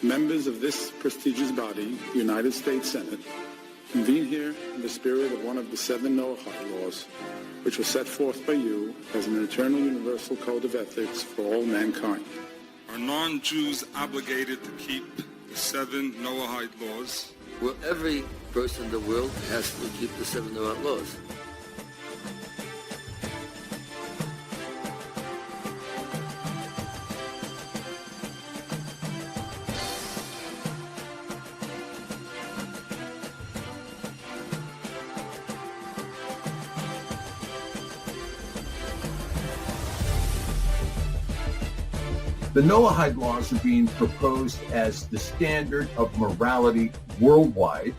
Members of this prestigious body, the United States Senate, convene here in the spirit of one of the 7 Noahide Laws, which was set forth by you as an eternal universal code of ethics for all mankind. Are non-Jews obligated to keep the 7 Noahide Laws? Well, every person in the world has to keep the 7 Noahide Laws. The Noahide Laws are being proposed as the standard of morality worldwide,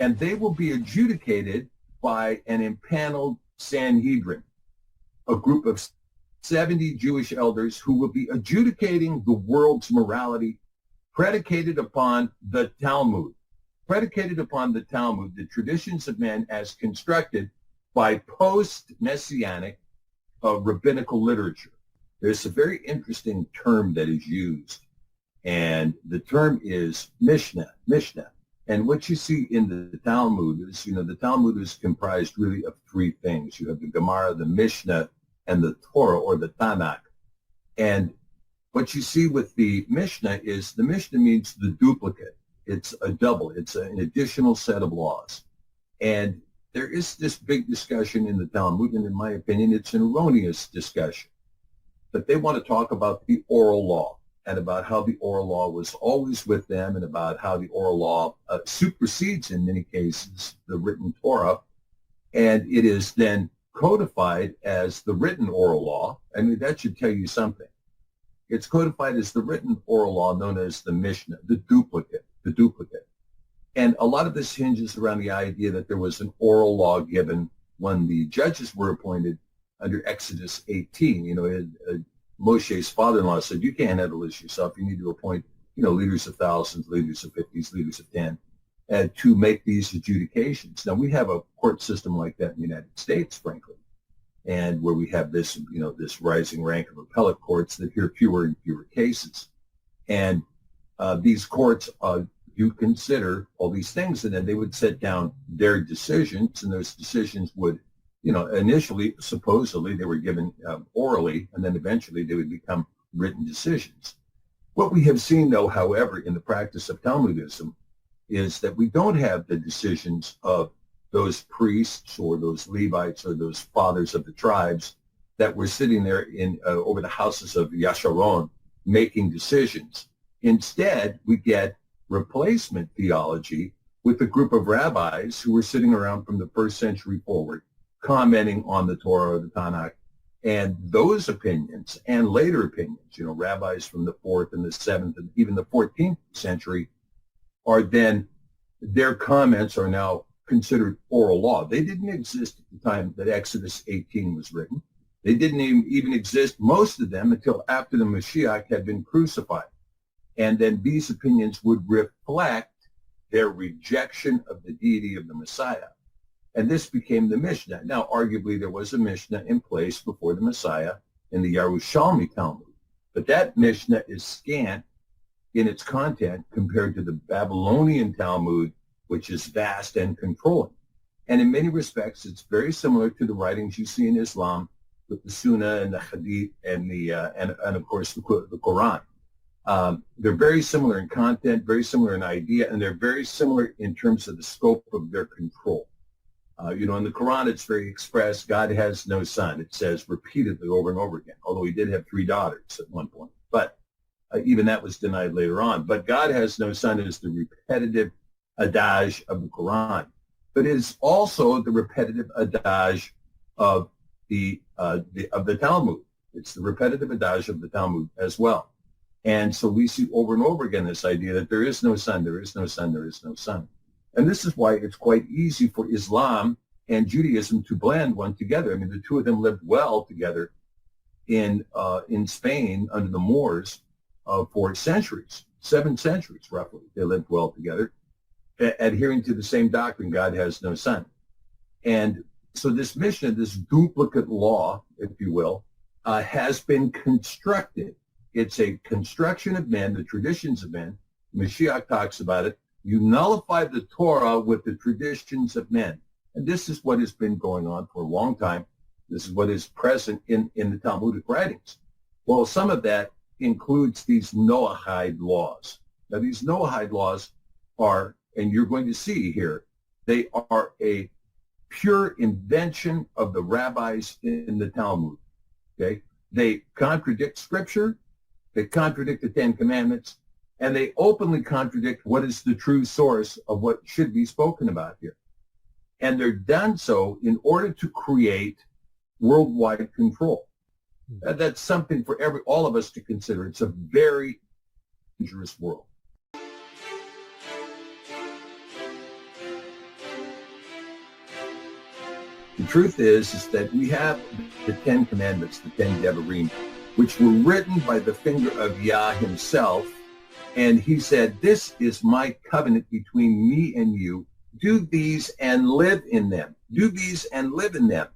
and they will be adjudicated by an empaneled Sanhedrin, a group of 70 Jewish elders who will be adjudicating the world's morality predicated upon the Talmud, the traditions of men as constructed by post-Messianic rabbinical literature. There's a very interesting term that is used, and the term is Mishnah. And what you see in the Talmud is, the Talmud is comprised really of 3 things. You have the Gemara, the Mishnah, and the Torah, or the Tanakh. And what you see with the Mishnah is the Mishnah means the duplicate. It's a double. It's an additional set of laws. And there is this big discussion in the Talmud, and in my opinion, it's an erroneous discussion. But they want to talk about the oral law and about how the oral law was always with them, and about how the oral law supersedes, in many cases, the written Torah, and it is then codified as the written oral law. I mean, that should tell you something. It's codified as the written oral law known as the Mishnah, the duplicate. And a lot of this hinges around the idea that there was an oral law given when the judges were appointed under Exodus 18. Moshe's father-in-law said, you can't handle this yourself. You need to appoint, leaders of thousands, leaders of 50s, leaders of 10, to make these adjudications. Now, we have a court system like that in the United States, frankly, and where we have this, this rising rank of appellate courts that hear fewer and fewer cases. And these courts do consider all these things, and then they would set down their decisions, and those decisions would initially, supposedly, they were given orally, and then eventually they would become written decisions. What we have seen, though, however, in the practice of Talmudism, is that we don't have the decisions of those priests or those Levites or those fathers of the tribes that were sitting there in over the houses of Yasharon making decisions. Instead, we get replacement theology with a group of rabbis who were sitting around from the 1st century forward, commenting on the Torah or the Tanakh, and those opinions and later opinions, rabbis from the 4th and the 7th and even the 14th century, are then, their comments are now considered oral law. They didn't exist at the time that Exodus 18 was written. They didn't even exist, most of them, until after the Mashiach had been crucified. And then these opinions would reflect their rejection of the deity of the Messiah. And this became the Mishnah. Now, arguably, there was a Mishnah in place before the Messiah in the Yerushalmi Talmud. But that Mishnah is scant in its content compared to the Babylonian Talmud, which is vast and controlling. And in many respects, it's very similar to the writings you see in Islam with the Sunnah and the Hadith and and of course, the Quran. They're very similar in content, very similar in idea, and they're very similar in terms of the scope of their control. In the Quran, it's very express. God has no son. It says repeatedly over and over again, although he did have 3 daughters at one point. But even that was denied later on. But God has no son is the repetitive adage of the Quran. But it is also the repetitive adage of the Talmud. It's the repetitive adage of the Talmud as well. And so we see over and over again this idea that there is no son, there is no son, there is no son. And this is why it's quite easy for Islam and Judaism to blend one together. I mean, the two of them lived well together in Spain under the Moors for centuries, 7 centuries roughly. They lived well together, adhering to the same doctrine, God has no son. And so this Mishnah, this duplicate law, if you will, has been constructed. It's a construction of men, the traditions of men, Mashiach talks about it. You nullify the Torah with the traditions of men. And this is what has been going on for a long time. This is what is present in the Talmudic writings. Well, some of that includes these Noahide laws. Now, these Noahide laws are, and you're going to see here, they are a pure invention of the rabbis in the Talmud. Okay? They contradict Scripture, they contradict the Ten Commandments, and they openly contradict what is the true source of what should be spoken about here. And they're done so in order to create worldwide control. That's something for all of us to consider. It's a very dangerous world. The truth is that we have the Ten Commandments, the Ten Devarim, which were written by the finger of Yah himself. And he said, this is my covenant between me and you. Do these and live in them. Do these and live in them.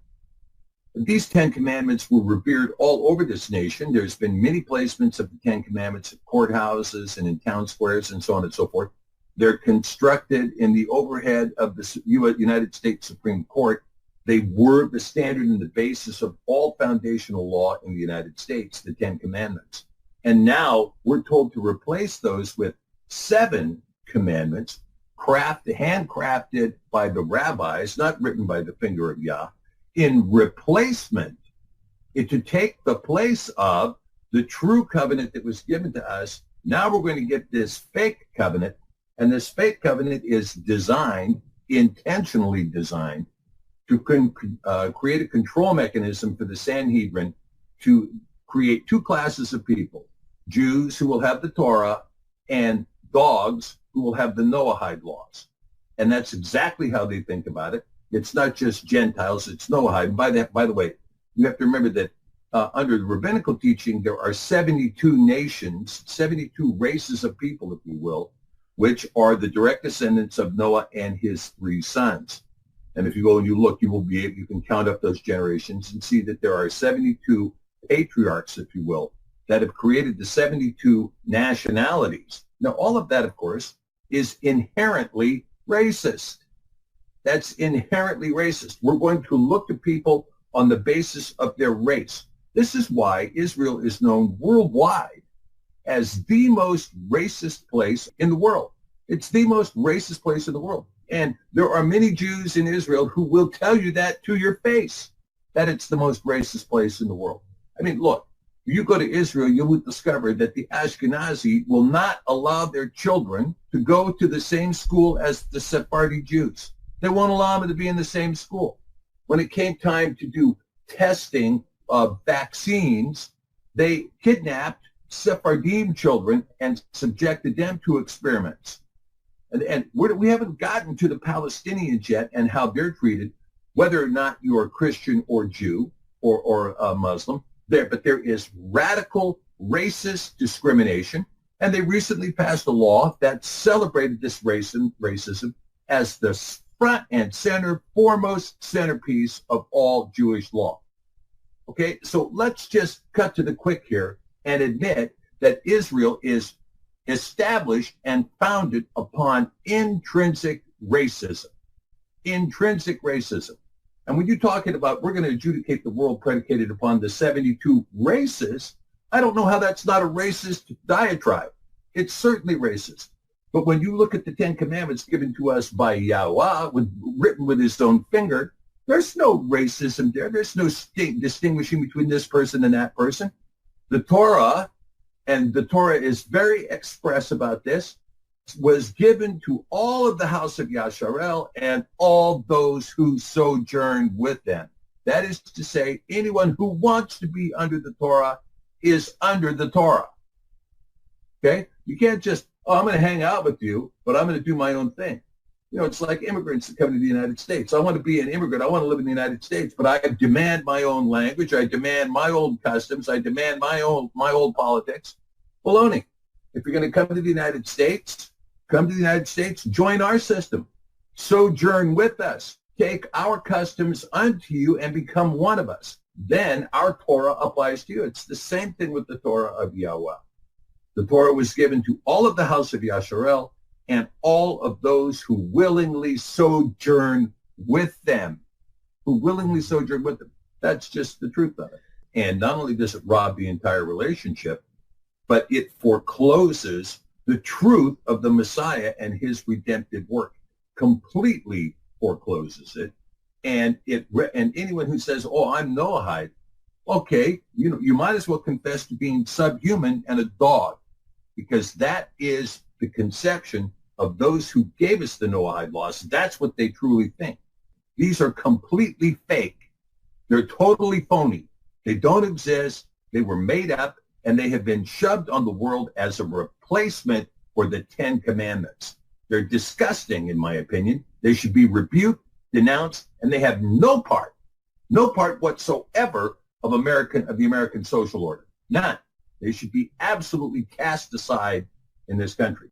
These Ten Commandments were revered all over this nation. There's been many placements of the Ten Commandments at courthouses and in town squares and so on and so forth. They're constructed in the overhead of the United States Supreme Court. They were the standard and the basis of all foundational law in the United States, the Ten Commandments. And now we're told to replace those with 7 commandments, handcrafted by the rabbis, not written by the finger of Yah, in replacement, to take the place of the true covenant that was given to us. Now we're going to get this fake covenant, and this fake covenant is designed, intentionally designed, to create a control mechanism for the Sanhedrin to create 2 classes of people, Jews who will have the Torah and dogs who will have the Noahide laws. And that's exactly how they think about it. It's not just Gentiles, it's Noahide. By the way, you have to remember that under the rabbinical teaching, there are 72 nations, 72 races of people, if you will, which are the direct descendants of Noah and his 3 sons. And if you go and you look, you can count up those generations and see that there are 72 patriarchs, if you will, that have created the 72 nationalities. Now, all of that, of course, is inherently racist. That's inherently racist. We're going to look at people on the basis of their race. This is why Israel is known worldwide as the most racist place in the world. It's the most racist place in the world. And there are many Jews in Israel who will tell you that to your face, that it's the most racist place in the world. I mean, look, if you go to Israel, you will discover that the Ashkenazi will not allow their children to go to the same school as the Sephardi Jews. They won't allow them to be in the same school. When it came time to do testing of vaccines, they kidnapped Sephardim children and subjected them to experiments. And we haven't gotten to the Palestinians yet and how they're treated, whether or not you're Christian or Jew or Muslim. But there is radical racist discrimination, and they recently passed a law that celebrated this racism as the front and center, foremost centerpiece of all Jewish law. Okay, so let's just cut to the quick here and admit that Israel is established and founded upon intrinsic racism. Intrinsic racism. And when you're talking about we're going to adjudicate the world predicated upon the 72 races, I don't know how that's not a racist diatribe. It's certainly racist. But when you look at the Ten Commandments given to us by Yahweh, written with his own finger, there's no racism there. There's no distinguishing between this person and that person. The Torah, and the Torah is very express about this, was given to all of the house of Yasharel and all those who sojourn with them. That is to say, anyone who wants to be under the Torah is under the Torah. Okay? You can't just, I'm going to hang out with you, but I'm going to do my own thing. You know, it's like immigrants that come to the United States. I want to be an immigrant. I want to live in the United States, but I demand my own language. I demand my own customs. I demand my own politics. Baloney. If you're going to come to the United States, join our system. Sojourn with us. Take our customs unto you and become one of us. Then our Torah applies to you. It's the same thing with the Torah of Yahweh. The Torah was given to all of the house of Yasharel and all of those who willingly sojourn with them. Who willingly sojourn with them. That's just the truth of it. And not only does it rob the entire relationship, but it forecloses the truth of the Messiah and his redemptive work. Completely forecloses it. And anyone who says, "Oh, I'm Noahide," okay, you might as well confess to being subhuman and a dog, because that is the conception of those who gave us the Noahide laws. That's what they truly think. These are completely fake. They're totally phony. They don't exist. They were made up, and they have been shoved on the world as a replacement for the Ten Commandments. They're disgusting, in my opinion. They should be rebuked, denounced, and they have no part whatsoever of the American social order. None. They should be absolutely cast aside in this country.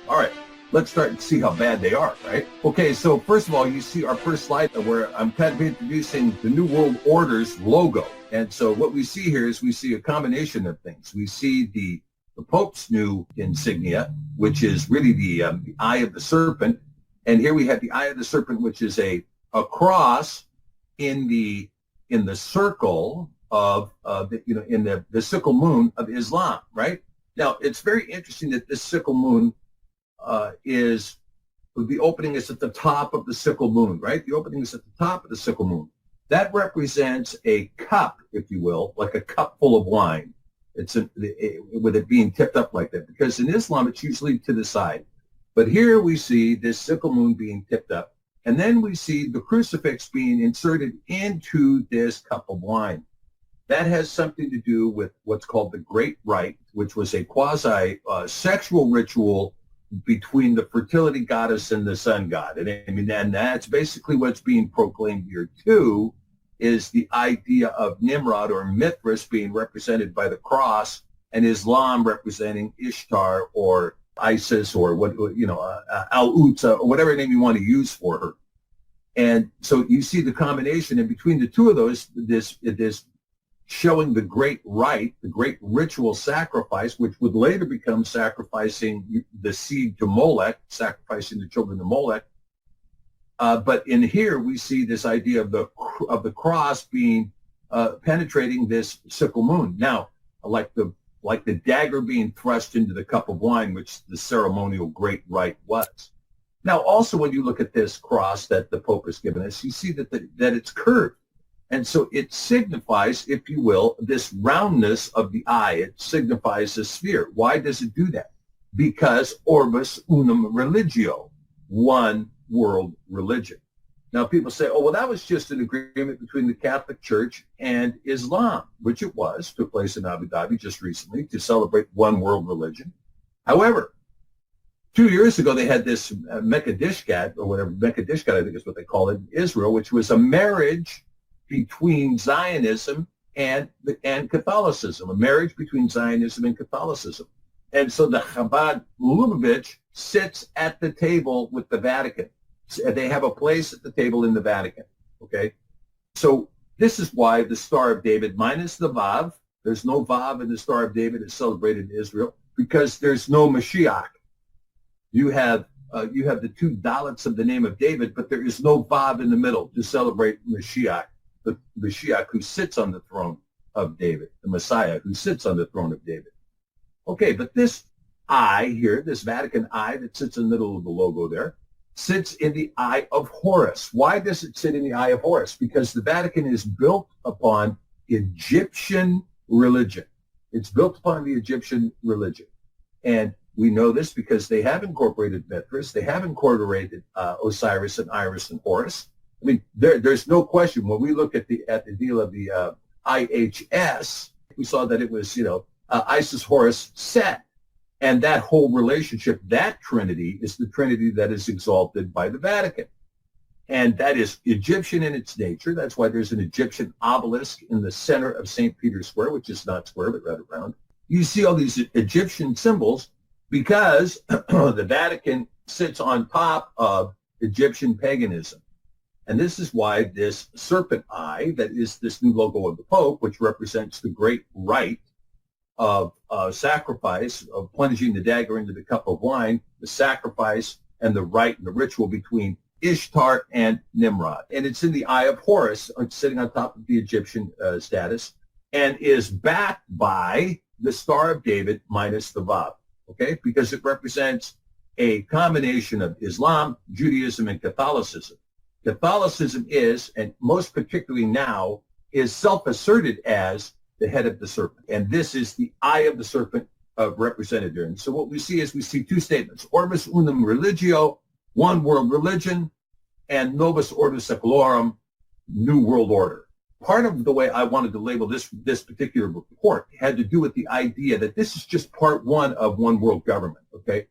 All right, let's start and see how bad they are, right? Okay, so first of all, you see our first slide where I'm kind of introducing the New World Order's logo. And so what we see here is we see a combination of things. We see the Pope's new insignia, which is really the eye of the serpent. And here we have the eye of the serpent, which is a cross in the circle of the sickle moon of Islam, right? Now, it's very interesting that this sickle moon the opening is at the top of the sickle moon, right? The opening is at the top of the sickle moon. That represents a cup, if you will, like a cup full of wine. With it being tipped up like that, because in Islam it's usually to the side. But here we see this sickle moon being tipped up, and then we see the crucifix being inserted into this cup of wine. That has something to do with what's called the Great Rite, which was a quasi-sexual ritual between the fertility goddess and the sun god. And that's basically what's being proclaimed here too, is the idea of Nimrod or Mithras being represented by the cross, and Islam representing Ishtar or Isis or Al-Utsa or whatever name you want to use for her. And so you see the combination, and between the two of those, this showing the great rite, the great ritual sacrifice, which would later become sacrificing the seed to Molech, sacrificing the children to Molech. But in here we see this idea of the cross being penetrating this sickle moon. Now, like the dagger being thrust into the cup of wine, which the ceremonial great rite was. Now, also when you look at this cross that the Pope has given us, you see that it's curved. And so it signifies, if you will, this roundness of the eye. It signifies a sphere. Why does it do that? Because orbis unum religio, one world religion. Now people say, oh, well, that was just an agreement between the Catholic Church and Islam, which it was, took place in Abu Dhabi just recently to celebrate one world religion. However, 2 years ago, they had this Mecca Dishkat, or whatever, Mecca Dishkat, I think is what they call it in Israel, which was a marriage between Zionism and Catholicism, a marriage between Zionism and Catholicism. And so the Chabad Lubavitch sits at the table with the Vatican. They have a place at the table in the Vatican, okay? So this is why the Star of David, minus the Vav, there's no Vav in the Star of David, is celebrated in Israel, because there's no Mashiach. You have the two Dalits of the name of David, but there is no Vav in the middle to celebrate Mashiach, the Mashiach who sits on the throne of David, the Messiah who sits on the throne of David. Okay, but this eye here, this Vatican eye that sits in the middle of the logo there, sits in the eye of Horus. Why does it sit in the eye of Horus? Because the Vatican is built upon Egyptian religion. It's built upon the Egyptian religion. And we know this because they have incorporated Mithras. They have incorporated Osiris and Iris and Horus. I mean, there's no question. When we look at the deal of the IHS, we saw that it was, Isis, Horus, Set. And that whole relationship, that trinity, is the trinity that is exalted by the Vatican. And that is Egyptian in its nature. That's why there's an Egyptian obelisk in the center of St. Peter's Square, which is not square, but rather round. You see all these Egyptian symbols because the Vatican sits on top of Egyptian paganism. And this is why this serpent eye, that is this new logo of the Pope, which represents the great rite of sacrifice, of plunging the dagger into the cup of wine, the sacrifice and the rite and the ritual between Ishtar and Nimrod. And it's in the eye of Horus, sitting on top of the Egyptian status, and is backed by the Star of David minus the Vav, okay? Because it represents a combination of Islam, Judaism, and Catholicism. Catholicism is, and most particularly now, is self-asserted as the head of the serpent. And this is the eye of the serpent represented there. And so what we see is we see two statements: Orbis Unum Religio, one world religion, and Novus Ordo Secularum, new world order. Part of the way I wanted to label this particular report had to do with the idea that this is just part one of one world government, okay?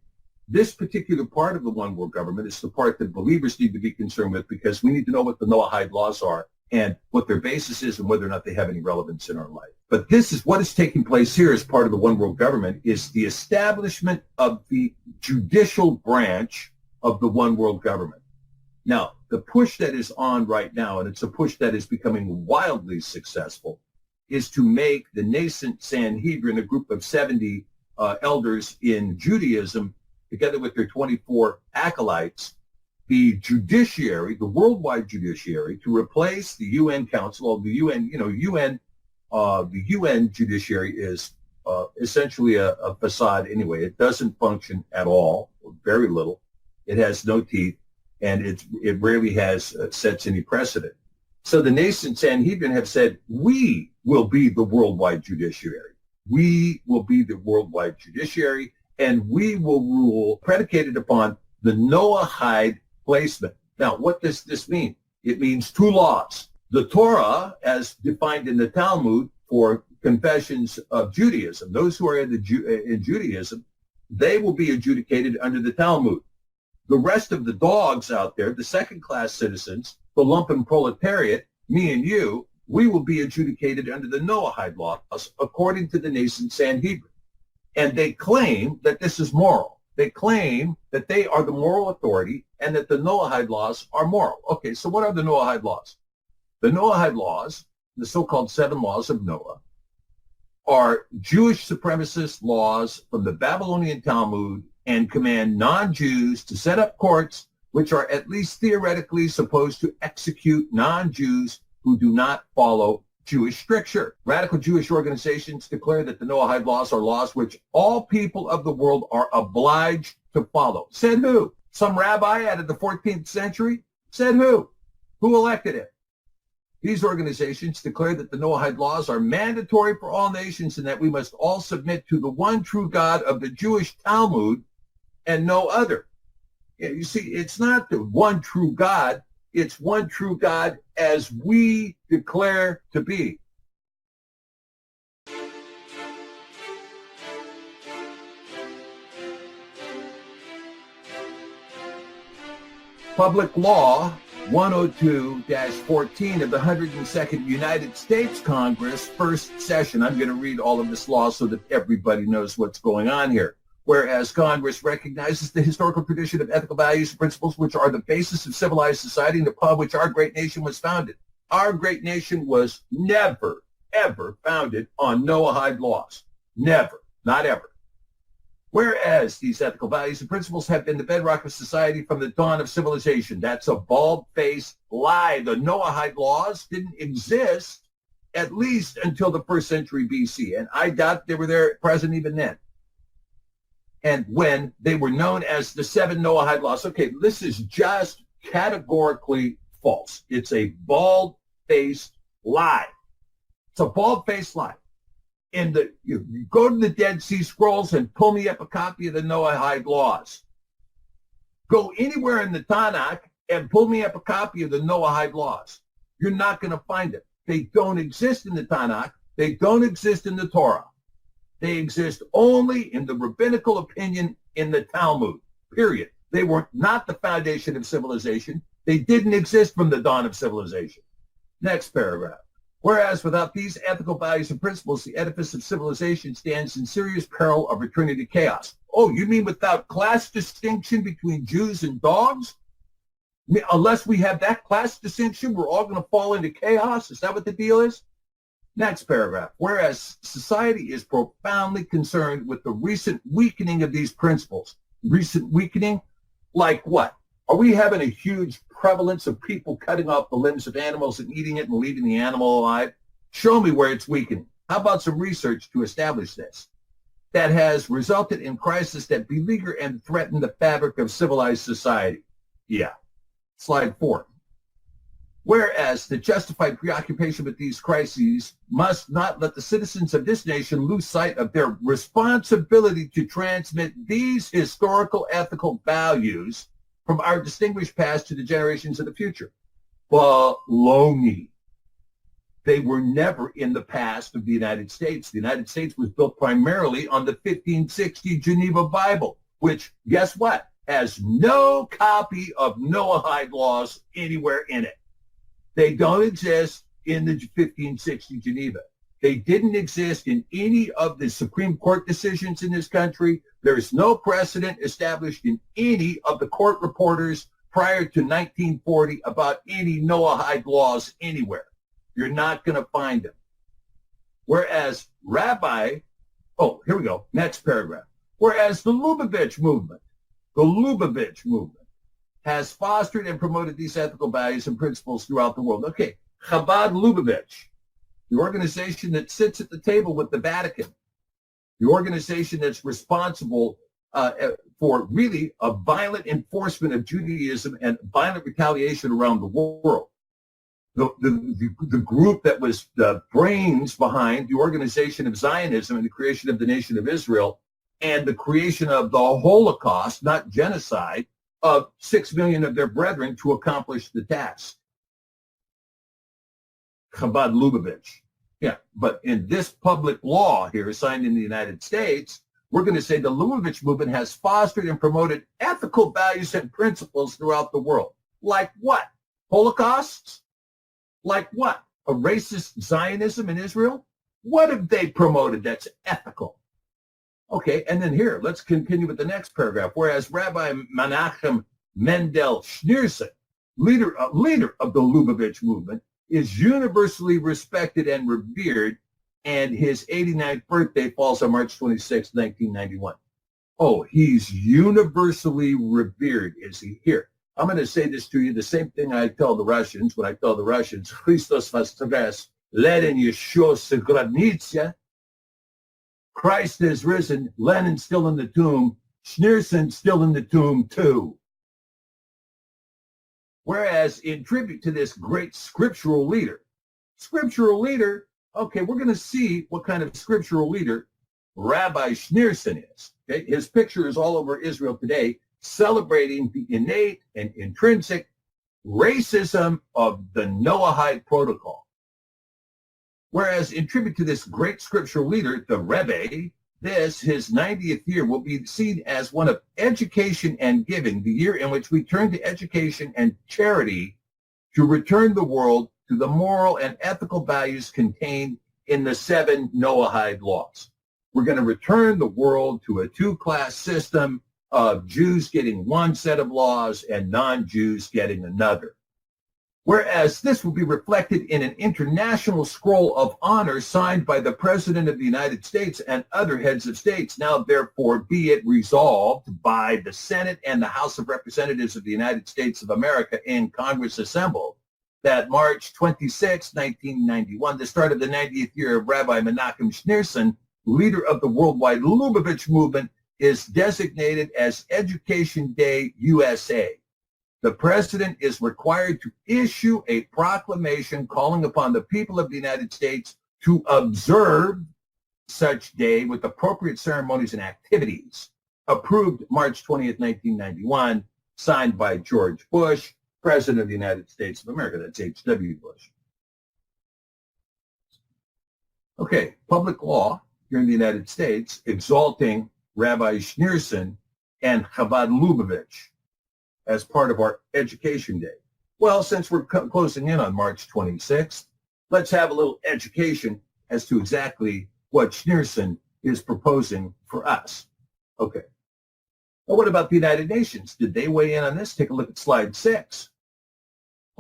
This particular part of the one world government is the part that believers need to be concerned with, because we need to know what the Noahide laws are and what their basis is and whether or not they have any relevance in our life. But this is what is taking place here as part of the one world government, is the establishment of the judicial branch of the one world government. Now, the push that is on right now, and it's a push that is becoming wildly successful, is to make the nascent Sanhedrin, a group of 70 elders in Judaism, together with their 24 acolytes, the judiciary, the worldwide judiciary, to replace the UN Council. The UN, the UN judiciary is essentially a facade anyway. It doesn't function at all, or very little. It has no teeth, and it rarely has sets any precedent. So the nascent Sanhedrin have said, we will be the worldwide judiciary. We will be the worldwide judiciary, and we will rule predicated upon the Noahide placement. Now, what does this mean? It means two laws. The Torah, as defined in the Talmud for confessions of Judaism, those who are in Judaism, they will be adjudicated under the Talmud. The rest of the dogs out there, the second-class citizens, the lumpen proletariat, me and you, we will be adjudicated under the Noahide laws according to the nascent Sanhedrin. And they claim that this is moral. They claim that they are the moral authority and that the Noahide laws are moral. Okay, so what are the Noahide laws? The Noahide laws, the so-called 7 laws of Noah, are Jewish supremacist laws from the Babylonian Talmud and command non-Jews to set up courts which are at least theoretically supposed to execute non-Jews who do not follow Jewish stricture. Radical Jewish organizations declare that the Noahide laws are laws which all people of the world are obliged to follow. Said who? Some rabbi out of the 14th century? Said who? Who elected him? These organizations declare that the Noahide laws are mandatory for all nations and that we must all submit to the one true God of the Jewish Talmud and no other. You see, it's not the one true God. It's one true God as we declare to be. Public Law 102-14 of the 102nd United States Congress, first session. I'm going to read all of this law so that everybody knows what's going on here. Whereas Congress recognizes the historical tradition of ethical values and principles which are the basis of civilized society and upon which our great nation was founded. Our great nation was never, ever founded on Noahide laws. Never. Not ever. Whereas these ethical values and principles have been the bedrock of society from the dawn of civilization. That's a bald-faced lie. The Noahide laws didn't exist at least until the 1st century BC, and I doubt they were there present even then. And when they were known as the 7 Noahide laws. Okay, this is just categorically false. It's a bald-faced lie. It's a bald-faced lie. You go to the Dead Sea Scrolls and pull me up a copy of the Noahide laws. Go anywhere in the Tanakh and pull me up a copy of the Noahide laws. You're not going to find it. They don't exist in the Tanakh. They don't exist in the Torah. They exist only in the rabbinical opinion in the Talmud, period. They were not the foundation of civilization. They didn't exist from the dawn of civilization. Next paragraph. Whereas without these ethical values and principles, the edifice of civilization stands in serious peril of returning to chaos. Oh, you mean without class distinction between Jews and dogs? Unless we have that class distinction, we're all going to fall into chaos. Is that what the deal is? Next paragraph. Whereas society is profoundly concerned with the recent weakening of these principles. Recent weakening? Like what? Are we having a huge prevalence of people cutting off the limbs of animals and eating it and leaving the animal alive? Show me where it's weakening. How about some research to establish this? That has resulted in crises that beleaguer and threaten the fabric of civilized society. Yeah. Slide 4. Whereas the justified preoccupation with these crises must not let the citizens of this nation lose sight of their responsibility to transmit these historical ethical values from our distinguished past to the generations of the future. Baloney. They were never in the past of the United States. The United States was built primarily on the 1560 Geneva Bible, which, guess what, has no copy of Noahide Laws anywhere in it. They don't exist in the 1560 Geneva. They didn't exist in any of the Supreme Court decisions in this country. There is no precedent established in any of the court reporters prior to 1940 about any Noahide laws anywhere. You're not going to find them. Whereas here we go, next paragraph. Whereas the Lubavitch movement has fostered and promoted these ethical values and principles throughout the world. Okay, Chabad Lubavitch, the organization that sits at the table with the Vatican, the organization that's responsible for really a violent enforcement of Judaism and violent retaliation around the world. The group that was the brains behind the organization of Zionism and the creation of the nation of Israel and the creation of the Holocaust, not genocide, of 6 million of their brethren to accomplish the task. Chabad Lubavitch. Yeah, but in this public law here signed in the United States, we're going to say the Lubavitch movement has fostered and promoted ethical values and principles throughout the world. Like what? Holocausts? Like what? A racist Zionism in Israel? What have they promoted that's ethical? Okay, and then here, let's continue with the next paragraph. Whereas Rabbi Menachem Mendel Schneerson, leader of the Lubavitch movement, is universally respected and revered, and his 89th birthday falls on March 26, 1991. Oh, he's universally revered, is he? Here, I'm going to say this to you, the same thing I tell the Russians when I tell the Russians, Christos Voskres, Lenin Yeshua Segradnitsia. Christ has risen, Lenin's still in the tomb, Schneerson's still in the tomb too. Whereas in tribute to this great scriptural leader, okay, we're going to see what kind of scriptural leader Rabbi Schneerson is. Okay? His picture is all over Israel today, celebrating the innate and intrinsic racism of the Noahide protocol. Whereas in tribute to this great scriptural leader, the Rebbe, his 90th year, will be seen as one of education and giving, the year in which we turn to education and charity to return the world to the moral and ethical values contained in the 7 Noahide laws. We're going to return the world to a two-class system of Jews getting one set of laws and non-Jews getting another. Whereas this will be reflected in an international scroll of honor signed by the President of the United States and other heads of states. Now, therefore, be it resolved by the Senate and the House of Representatives of the United States of America in Congress assembled, that March 26, 1991, the start of the 90th year of Rabbi Menachem Schneerson, leader of the worldwide Lubavitch movement, is designated as Education Day USA. The president is required to issue a proclamation calling upon the people of the United States to observe such day with appropriate ceremonies and activities. Approved March 20th, 1991, signed by George Bush, President of the United States of America. That's H.W. Bush. Okay, public law here in the United States exalting Rabbi Schneerson and Chabad Lubavitch as part of our Education Day. Well, since we're closing in on March 26th, let's have a little education as to exactly what Schneerson is proposing for us. Okay. Well, what about the United Nations? Did they weigh in on this? Take a look at slide 6.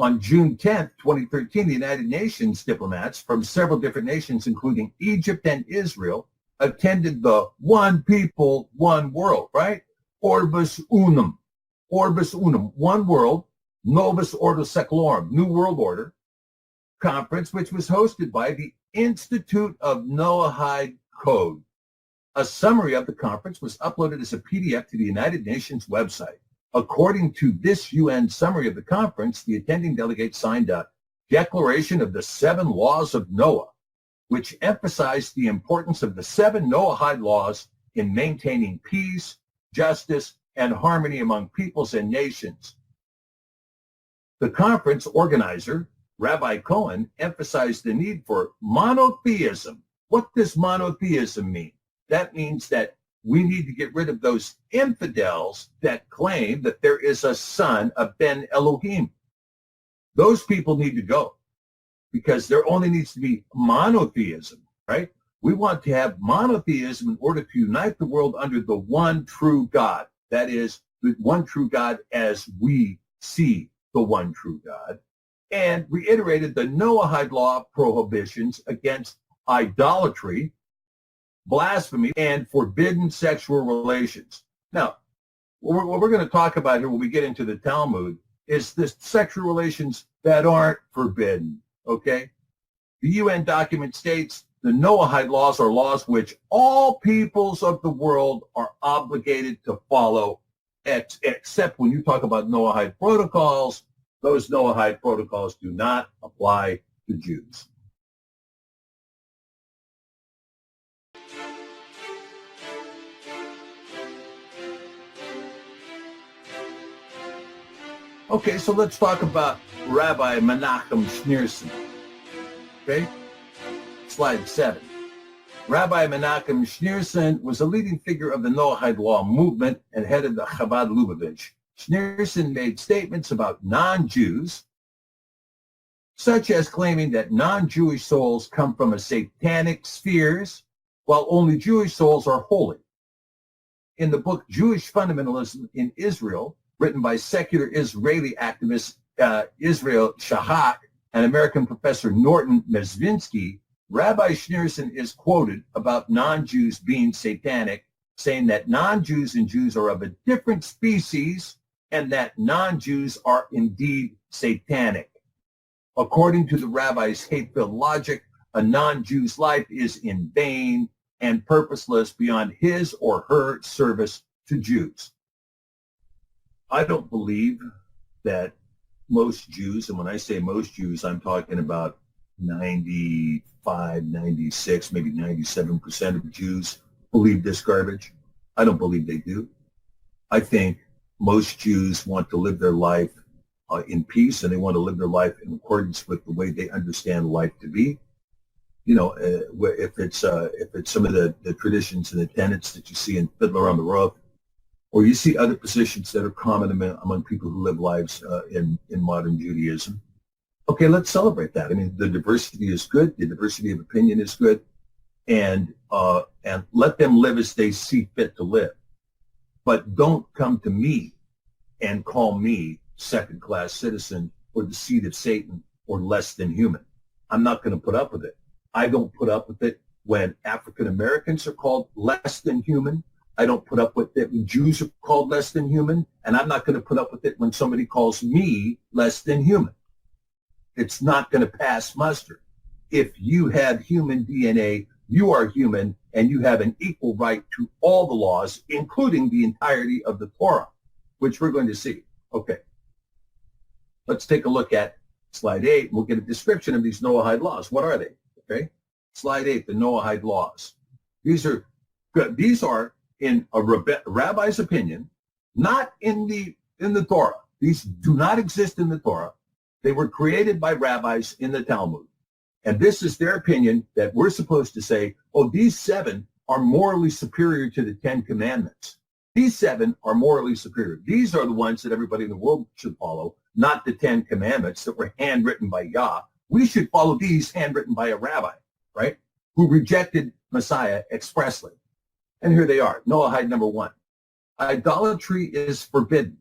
On June 10th, 2013, the United Nations diplomats from several different nations, including Egypt and Israel, attended the One People, One World, right? Orbis Unum, One World, Novus Ordo Seclorum, New World Order conference, which was hosted by the Institute of Noahide Code. A summary of the conference was uploaded as a PDF to the United Nations website. According to this UN summary of the conference, the attending delegates signed a Declaration of the 7 Laws of Noah, which emphasized the importance of the 7 Noahide laws in maintaining peace, justice, and harmony among peoples and nations. The conference organizer, Rabbi Cohen, emphasized the need for monotheism. What does monotheism mean? That means that we need to get rid of those infidels that claim that there is a son of Ben Elohim. Those people need to go because there only needs to be monotheism, right? We want to have monotheism in order to unite the world under the one true God. That is, the one true God as we see the one true God, and reiterated the Noahide law prohibitions against idolatry, blasphemy, and forbidden sexual relations. Now, what we're going to talk about here when we get into the Talmud is the sexual relations that aren't forbidden, okay? The UN document states the Noahide laws are laws which all peoples of the world are obligated to follow, except when you talk about Noahide protocols. Those Noahide protocols do not apply to Jews. Okay, so let's talk about Rabbi Menachem Schneerson. Okay, slide 7. Rabbi Menachem Schneerson was a leading figure of the Noahide law movement and head of the Chabad Lubavitch. Schneerson made statements about non-Jews, such as claiming that non-Jewish souls come from a satanic spheres, while only Jewish souls are holy. In the book Jewish Fundamentalism in Israel, written by secular Israeli activist Israel Shahak and American professor Norton Mezvinsky, Rabbi Schneerson is quoted about non-Jews being satanic, saying that non-Jews and Jews are of a different species and that non-Jews are indeed satanic. According to the rabbi's hate-filled logic, a non-Jew's life is in vain and purposeless beyond his or her service to Jews. I don't believe that most Jews, and when I say most Jews, I'm talking about 95, 96, maybe 97% of Jews believe this garbage. I don't believe they do. I think most Jews want to live their life in peace, and they want to live their life in accordance with the way they understand life to be. You know, if it's some of the traditions and the tenets that you see in Fiddler on the Roof, or you see other positions that are common among people who live lives in modern Judaism. Okay, let's celebrate that. I mean, the diversity is good. The diversity of opinion is good, and let them live as they see fit to live. But don't come to me and call me second-class citizen or the seed of Satan or less than human. I'm not going to put up with it. I don't put up with it when African Americans are called less than human. I don't put up with it when Jews are called less than human, and I'm not going to put up with it when somebody calls me less than human. It's not going to pass muster. If you have human DNA, you are human, and you have an equal right to all the laws, including the entirety of the Torah, which we're going to see. Okay. Let's take a look at slide 8. We'll get a description of these Noahide laws. What are they? Okay. Slide 8, the Noahide laws. These are good. These are, in a rabbi's opinion, not in the Torah. These do not exist in the Torah. They were created by rabbis in the Talmud. And this is their opinion that we're supposed to say, oh, these 7 are morally superior to the 10 commandments. These 7 are morally superior. These are the ones that everybody in the world should follow, not the 10 commandments that were handwritten by Yah. We should follow these handwritten by a rabbi, right, who rejected Messiah expressly. And here they are. Noahide number 1. Idolatry is forbidden.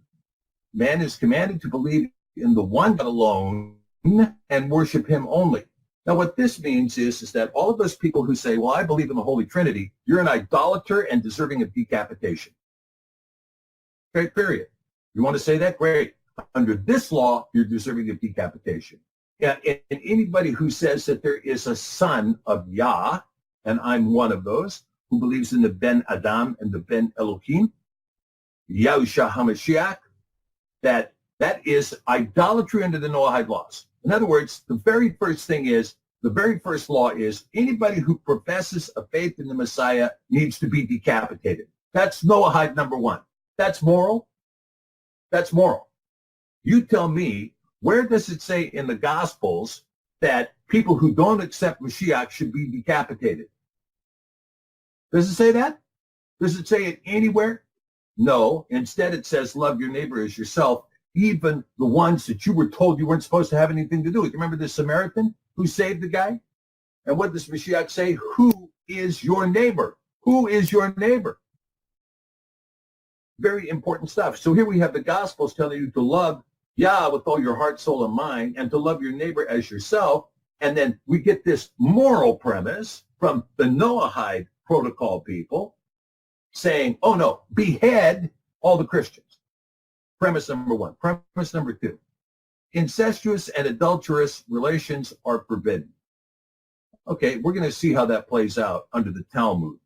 Man is commanded to believe in the one God alone and worship him only. Now, what this means is that all of those people who say, well, I believe in the Holy Trinity, you're an idolater and deserving of decapitation. Okay, period. You want to say that? Great. Under this law, you're deserving of decapitation. Yeah, and anybody who says that there is a son of Yah, and I'm one of those, who believes in the Ben Adam and the Ben Elohim, Yahushua HaMashiach, that is idolatry under the Noahide laws. In other words, the very first law is anybody who professes a faith in the Messiah needs to be decapitated. That's Noahide number one. That's moral. That's moral. You tell me, where does it say in the Gospels that people who don't accept Mashiach should be decapitated? Does it say that? Does it say it anywhere? No. Instead, it says, love your neighbor as yourself, even the ones that you were told you weren't supposed to have anything to do with. Remember the Samaritan who saved the guy? And what does Mashiach say? Who is your neighbor? Who is your neighbor? Very important stuff. So here we have the Gospels telling you to love Yah with all your heart, soul, and mind, and to love your neighbor as yourself. And then we get this moral premise from the Noahide protocol people saying, oh no, behead all the Christians. Premise number one. Premise number two, incestuous and adulterous relations are forbidden. Okay, we're going to see how that plays out under the Talmud.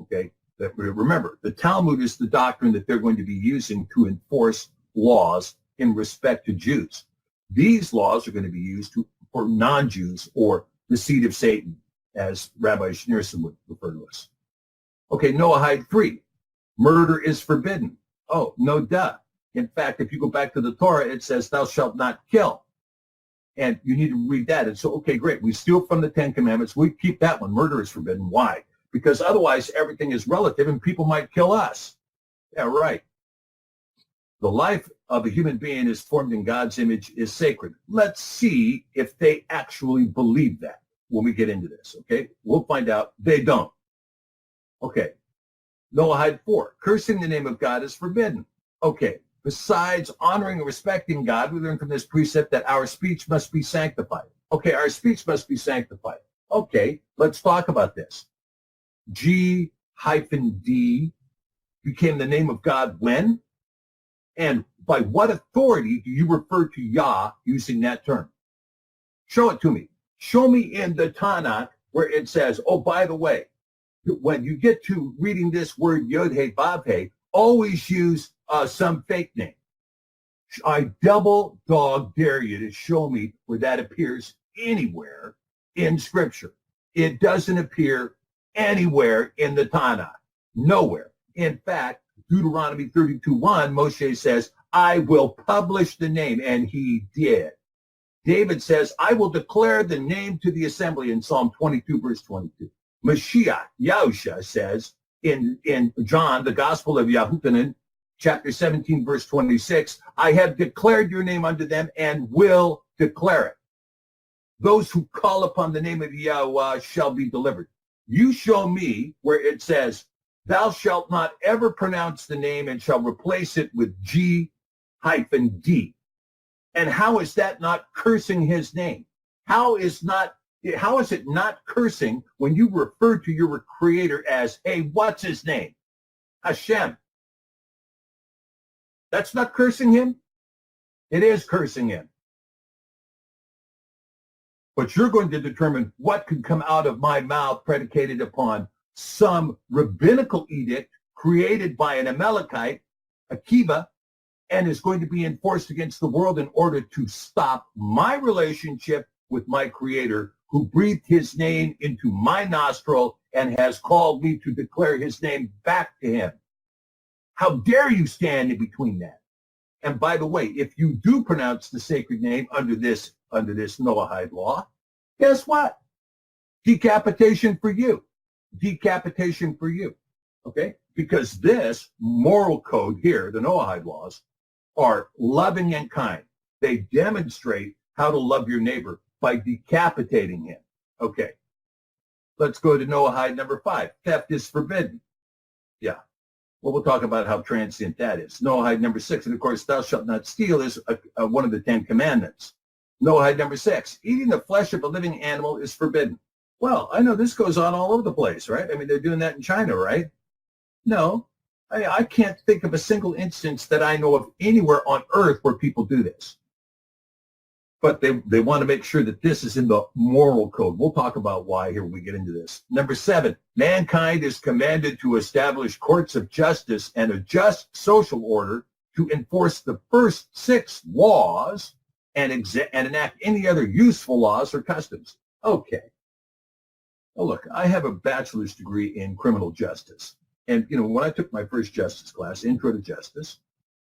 Okay, remember, the Talmud is the doctrine that they're going to be using to enforce laws in respect to Jews. These laws are going to be used for non-Jews, or the seed of Satan, as Rabbi Schneerson would refer to us. Okay, Noahide 3, murder is forbidden. Oh, no duh. In fact, if you go back to the Torah, it says, thou shalt not kill. And you need to read that. And so, okay, great. We steal from the Ten Commandments. We keep that one. Murder is forbidden. Why? Because otherwise everything is relative and people might kill us. Yeah, right. The life of a human being is formed in God's image is sacred. Let's see if they actually believe that when we get into this, okay? We'll find out they don't. Okay. Noahide 4, cursing the name of God is forbidden. Okay. Besides honoring and respecting God, we learn from this precept that our speech must be sanctified. Okay, our speech must be sanctified. Okay, let's talk about this. G-D became the name of God when? And by what authority do you refer to Yah using that term? Show it to me. Show me in the Tanakh where it says, oh, by the way, when you get to reading this word Yod-He, Vav-He, always use some fake name. I double dog dare you to show me where that appears anywhere in Scripture. It doesn't appear anywhere in the Tanakh. Nowhere. In fact, Deuteronomy 32:1, Moshe says, I will publish the name, and he did. David says, I will declare the name to the assembly in Psalm 22, verse 22. Mashiach, Yahushua, says in John, the Gospel of Yahuchanan, chapter 17, verse 26, I have declared your name unto them and will declare it. Those who call upon the name of Yahweh shall be delivered. You show me where it says, thou shalt not ever pronounce the name and shall replace it with G-D. And how is that not cursing his name? How is it not cursing when you refer to your creator as, hey, what's his name? Hashem. That's not cursing him? It is cursing him. But you're going to determine what could come out of my mouth predicated upon some rabbinical edict created by an Amalekite, Akiva, and is going to be enforced against the world in order to stop my relationship with my creator, who breathed his name into my nostril and has called me to declare his name back to him. How dare you stand in between that? And by the way, if you do pronounce the sacred name under this Noahide law, guess what? Decapitation for you. Decapitation for you. Okay? Because this moral code here, the Noahide laws, are loving and kind. They demonstrate how to love your neighbor by decapitating him. Okay. Let's go to Noahide number 5. Theft is forbidden. Yeah. Well, we'll talk about how transient that is. Noahide number 6. And of course, thou shalt not steal is one of the 10 commandments. Noahide number 6. Eating the flesh of a living animal is forbidden. Well, I know this goes on all over the place, right? I mean, they're doing that in China, right? No, I can't think of a single instance that I know of anywhere on earth where people do this. But they want to make sure that this is in the moral code. We'll talk about why here when we get into this. Number 7, mankind is commanded to establish courts of justice and a just social order to enforce the first 6 laws and enact any other useful laws or customs. Okay. Well, look, I have a bachelor's degree in criminal justice. And, when I took my first justice class, Intro to Justice,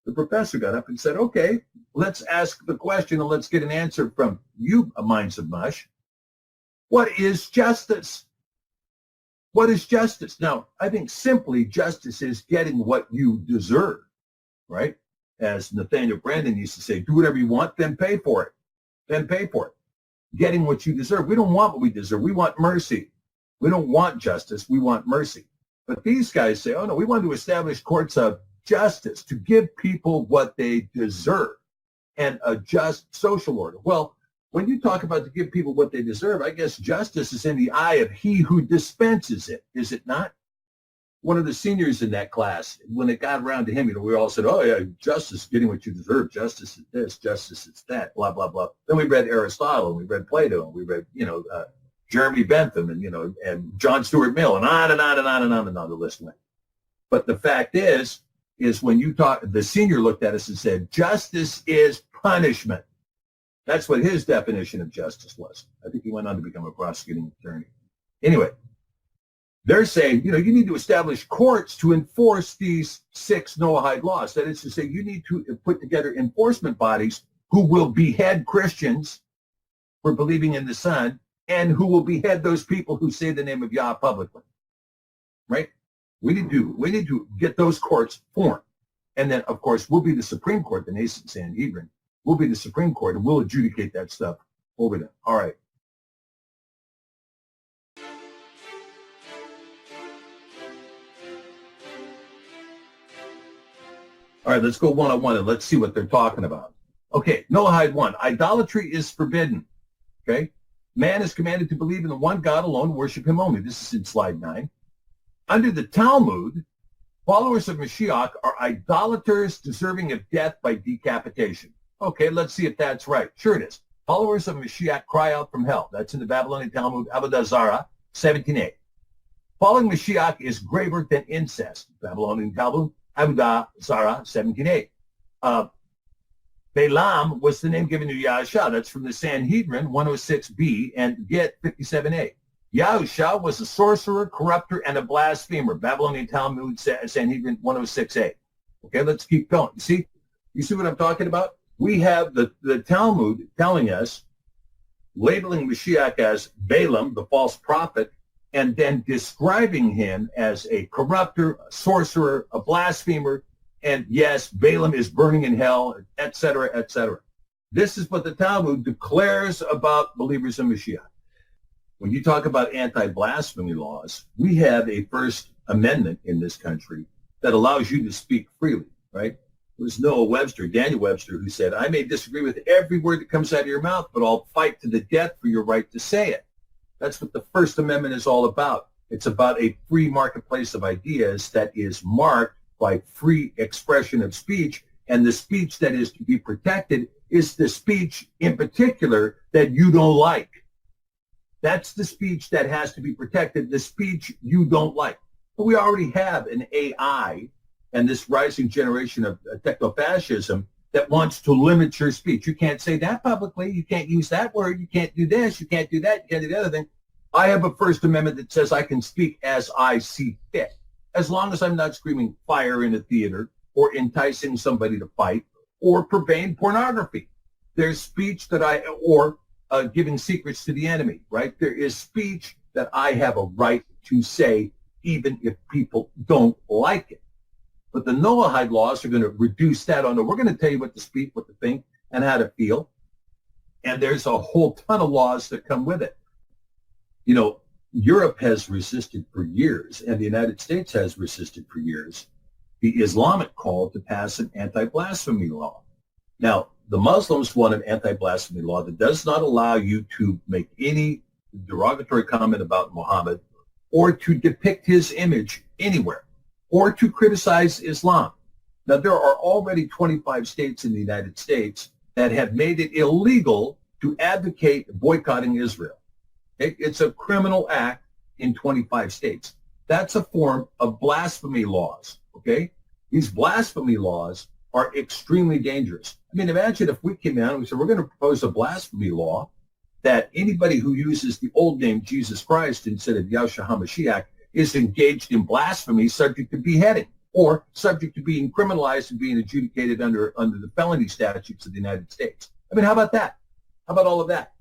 the professor got up and said, okay, let's ask the question and let's get an answer from you, minds of mush. What is justice? What is justice? Now, I think simply justice is getting what you deserve, right? As Nathaniel Brandon used to say, do whatever you want, then pay for it. Then pay for it. Getting what you deserve. We don't want what we deserve. We want mercy. We don't want justice. We want mercy. But these guys say, oh, no, we want to establish courts of justice to give people what they deserve and a just social order. Well, when you talk about to give people what they deserve, I guess justice is in the eye of he who dispenses it, is it not? One of the seniors in that class, when it got around to him, we all said, oh, yeah, justice, getting what you deserve. Justice is this, justice is that, blah, blah, blah. Then we read Aristotle, and we read Plato, and we read, Jeremy Bentham, and John Stuart Mill, and on and on and on and on and on the list went. But the fact is when you talk, the senior looked at us and said, justice is punishment. That's what his definition of justice was. I think he went on to become a prosecuting attorney. Anyway, they're saying, you need to establish courts to enforce these 6 Noahide laws. That is to say, you need to put together enforcement bodies who will behead Christians for believing in the Son and who will behead those people who say the name of Yah publicly. Right? We need to get those courts formed. And then, of course, we'll be the Supreme Court, the nascent Sanhedrin. We'll be the Supreme Court, and we'll adjudicate that stuff over them. All right. All right, let's go one-on-one, and let's see what they're talking about. Okay, Noahide 1. Idolatry is forbidden. Okay? Man is commanded to believe in the one God alone, worship him only. This is in slide 9. Under the Talmud, followers of Mashiach are idolaters deserving of death by decapitation. Okay, let's see if that's right. Sure it is. Followers of Mashiach cry out from hell. That's in the Babylonian Talmud, Avodah Zarah, 17a. Following Mashiach is graver than incest. Babylonian Talmud, Avodah Zarah, 17a. Balaam was the name given to Yahusha. That's from the Sanhedrin, 106b, and get 57a. Yahusha was a sorcerer, corrupter, and a blasphemer. Babylonian Talmud, Sanhedrin, 106a. Okay, let's keep going. You see what I'm talking about? We have the Talmud telling us, labeling Mashiach as Balaam, the false prophet, and then describing him as a corrupter, a sorcerer, a blasphemer, and yes, Balaam is burning in hell, etc., etc. This is what the Talmud declares about believers in Mashiach. When you talk about anti-blasphemy laws, we have a First Amendment in this country that allows you to speak freely, right? It was Daniel Webster, who said, I may disagree with every word that comes out of your mouth, but I'll fight to the death for your right to say it. That's what the First Amendment is all about. It's about a free marketplace of ideas that is marked by free expression of speech, and the speech that is to be protected is the speech in particular that you don't like. That's the speech that has to be protected, the speech you don't like. But we already have an AI and this rising generation of techno-fascism that wants to limit your speech. You can't say that publicly. You can't use that word. You can't do this. You can't do that. You can't do the other thing. I have a First Amendment that says I can speak as I see fit, as long as I'm not screaming fire in a theater or enticing somebody to fight or purveying pornography. There's speech that or giving secrets to the enemy, right? There is speech that I have a right to say, even if people don't like it. But the Noahide laws are going to reduce that on. We're going to tell you what to speak, what to think, and how to feel. And there's a whole ton of laws that come with it. Europe has resisted for years, and the United States has resisted for years, the Islamic call to pass an anti-blasphemy law. Now, the Muslims want an anti-blasphemy law that does not allow you to make any derogatory comment about Muhammad or to depict his image anywhere or to criticize Islam. Now, there are already 25 states in the United States that have made it illegal to advocate boycotting Israel. It's a criminal act in 25 states. That's a form of blasphemy laws, okay? These blasphemy laws are extremely dangerous. I mean, imagine if we came out and we said, we're going to propose a blasphemy law that anybody who uses the old name Jesus Christ instead of Yahshua HaMashiach is engaged in blasphemy, subject to beheading, or subject to being criminalized and being adjudicated under the felony statutes of the United States. I mean, how about that? How about all of that?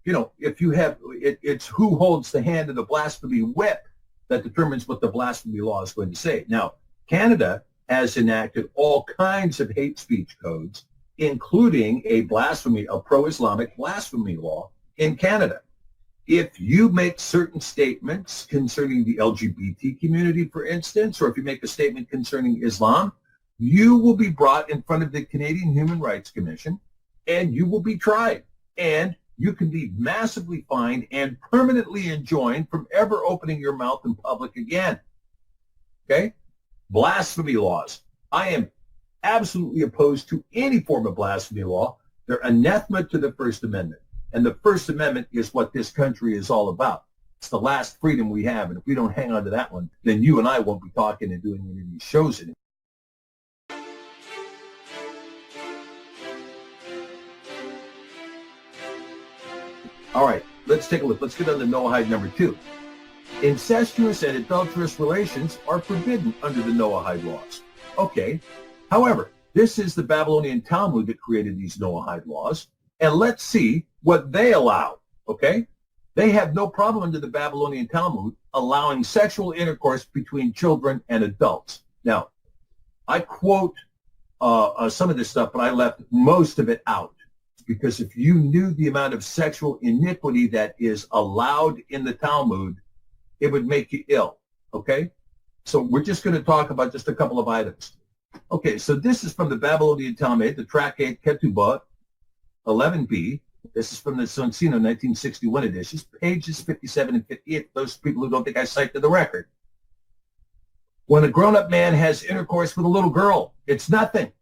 You know, if you have, it's who holds the hand of the blasphemy whip that determines what the blasphemy law is going to say. Now, Canada has enacted all kinds of hate speech codes, including a pro-Islamic blasphemy law in Canada. If you make certain statements concerning the LGBT community, for instance, or if you make a statement concerning Islam, you will be brought in front of the Canadian Human Rights Commission and you will be tried. And you can be massively fined and permanently enjoined from ever opening your mouth in public again. Okay? Blasphemy laws. I am absolutely opposed to any form of blasphemy law. They're anathema to the First Amendment. And the First Amendment is what this country is all about. It's the last freedom we have. And if we don't hang on to that one, then you and I won't be talking and doing any of these shows anymore. All right, let's take a look. Let's get on to Noahide number 2. Incestuous and adulterous relations are forbidden under the Noahide laws. Okay, however, this is the Babylonian Talmud that created these Noahide laws, and let's see what they allow, okay? They have no problem under the Babylonian Talmud allowing sexual intercourse between children and adults. Now, I quote some of this stuff, but I left most of it out. Because if you knew the amount of sexual iniquity that is allowed in the Talmud, it would make you ill, okay? So we're just going to talk about just a couple of items. Okay, so this is from the Babylonian Talmud, the Tractate Ketubah 11b. This is from the Sonsino 1961 editions, pages 57 and 58, those people who don't think I cite to the record. When a grown-up man has intercourse with a little girl, it's nothing.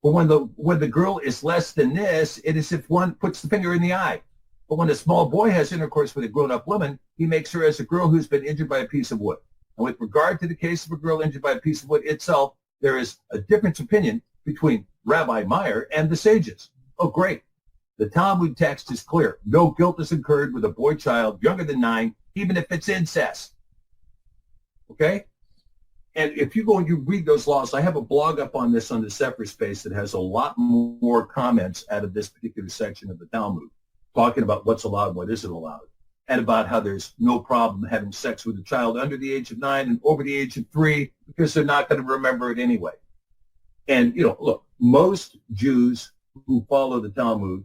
But when the girl is less than this, it is if one puts the finger in the eye. But when a small boy has intercourse with a grown-up woman, he makes her as a girl who's been injured by a piece of wood. And with regard to the case of a girl injured by a piece of wood itself, there is a difference of opinion between Rabbi Meyer and the sages. Oh, great. The Talmud text is clear. No guilt is incurred with a boy child younger than 9, even if it's incest. Okay? And if you go and you read those laws, I have a blog up on this on the Sefer Space that has a lot more comments out of this particular section of the Talmud, talking about what's allowed and what isn't allowed, and about how there's no problem having sex with a child under the age of 9 and over the age of 3 because they're not going to remember it anyway. And, you know, look, most Jews who follow the Talmud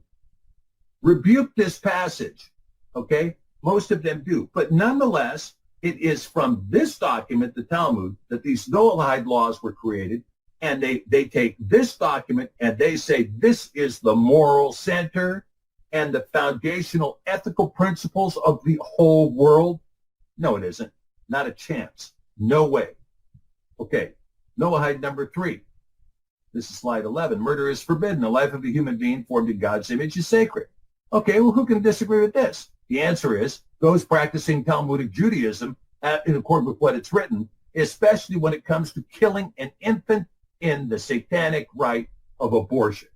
rebuke this passage, okay? Most of them do. But nonetheless, it is from this document, the Talmud, that these Noahide laws were created, and they take this document and they say this is the moral center and the foundational ethical principles of the whole world. No, it isn't. Not a chance. No way. Okay, Noahide number 3. This is slide 11. Murder is forbidden. The life of a human being formed in God's image is sacred. Okay, well, who can disagree with this? The answer is those practicing Talmudic Judaism in accord with what it's written, especially when it comes to killing an infant in the satanic rite of abortion.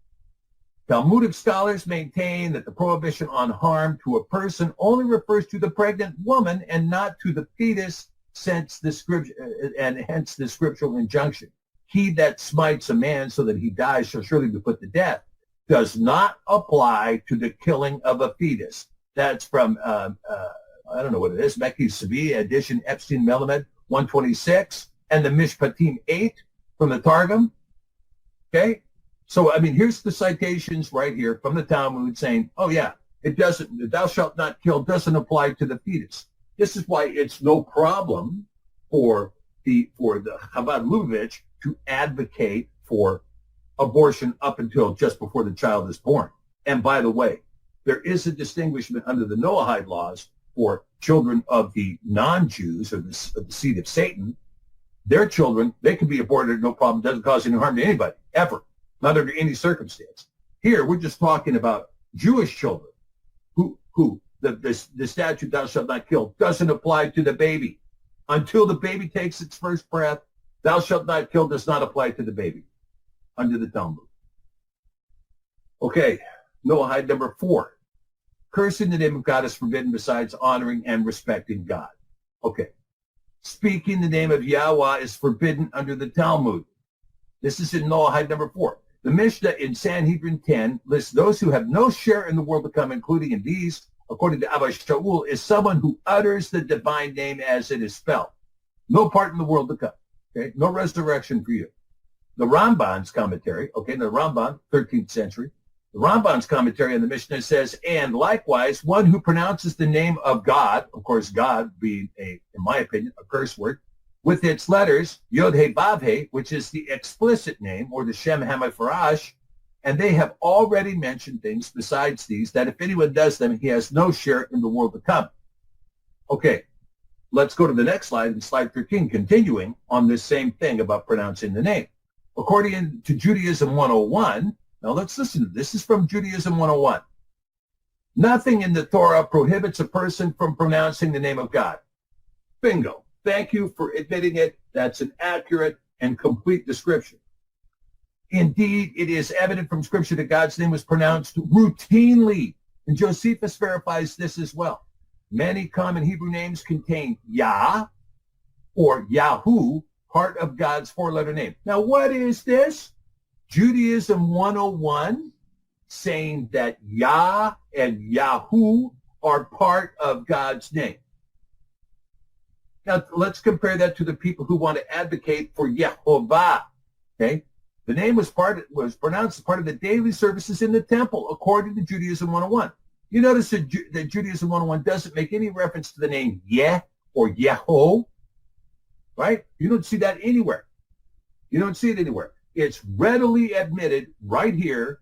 Talmudic scholars maintain that the prohibition on harm to a person only refers to the pregnant woman and not to the fetus, since the scripture, and hence the scriptural injunction. He that smites a man so that he dies shall surely be put to death, does not apply to the killing of a fetus. That's from, I don't know what it is, Mekhi Savi, edition Epstein Melamed 126, and the Mishpatim 8 from the Targum. Okay? So, I mean, here's the citations right here from the Talmud saying, oh, yeah, it doesn't, thou shalt not kill doesn't apply to the fetus. This is why it's no problem for the Chabad Lubavitch to advocate for abortion up until just before the child is born. And by the way, there is a distinguishment under the Noahide laws for children of the non-Jews or the seed of Satan. Their children, they can be aborted, no problem, doesn't cause any harm to anybody, ever, not under any circumstance. Here, we're just talking about Jewish children who the statute, thou shalt not kill, doesn't apply to the baby. Until the baby takes its first breath, thou shalt not kill does not apply to the baby under the Talmud. Okay, Noahide number 4. Cursing the name of God is forbidden besides honoring and respecting God. Okay. Speaking the name of Yahweh is forbidden under the Talmud. This is in Noahide number 4. The Mishnah in Sanhedrin 10 lists those who have no share in the world to come, including in these, according to Abba Shaul, is someone who utters the divine name as it is spelled. No part in the world to come. Okay? No resurrection for you. The Ramban's commentary, okay, the Ramban, 13th century, the Ramban's commentary on the Mishnah says, and likewise, one who pronounces the name of God, of course, God being, in my opinion, a curse word, with its letters, Yod He Vav He, which is the explicit name, or the Shem HaMefarash, and they have already mentioned things besides these that if anyone does them, he has no share in the world to come. Okay, let's go to the next slide, in slide 13, continuing on this same thing about pronouncing the name. According to Judaism 101, now let's listen to this. This is from Judaism 101. Nothing in the Torah prohibits a person from pronouncing the name of God. Bingo. Thank you for admitting it. That's an accurate and complete description. Indeed, it is evident from Scripture that God's name was pronounced routinely, and Josephus verifies this as well. Many common Hebrew names contain Yah or Yahu, part of God's four-letter name. Now, what is this? Judaism 101, saying that Yah and Yahu are part of God's name. Now, let's compare that to the people who want to advocate for Yehovah. Okay? The name was pronounced as part of the daily services in the temple, according to Judaism 101. You notice that Judaism 101 doesn't make any reference to the name Yeh or Yeho, right? You don't see that anywhere. You don't see it anywhere. It's readily admitted right here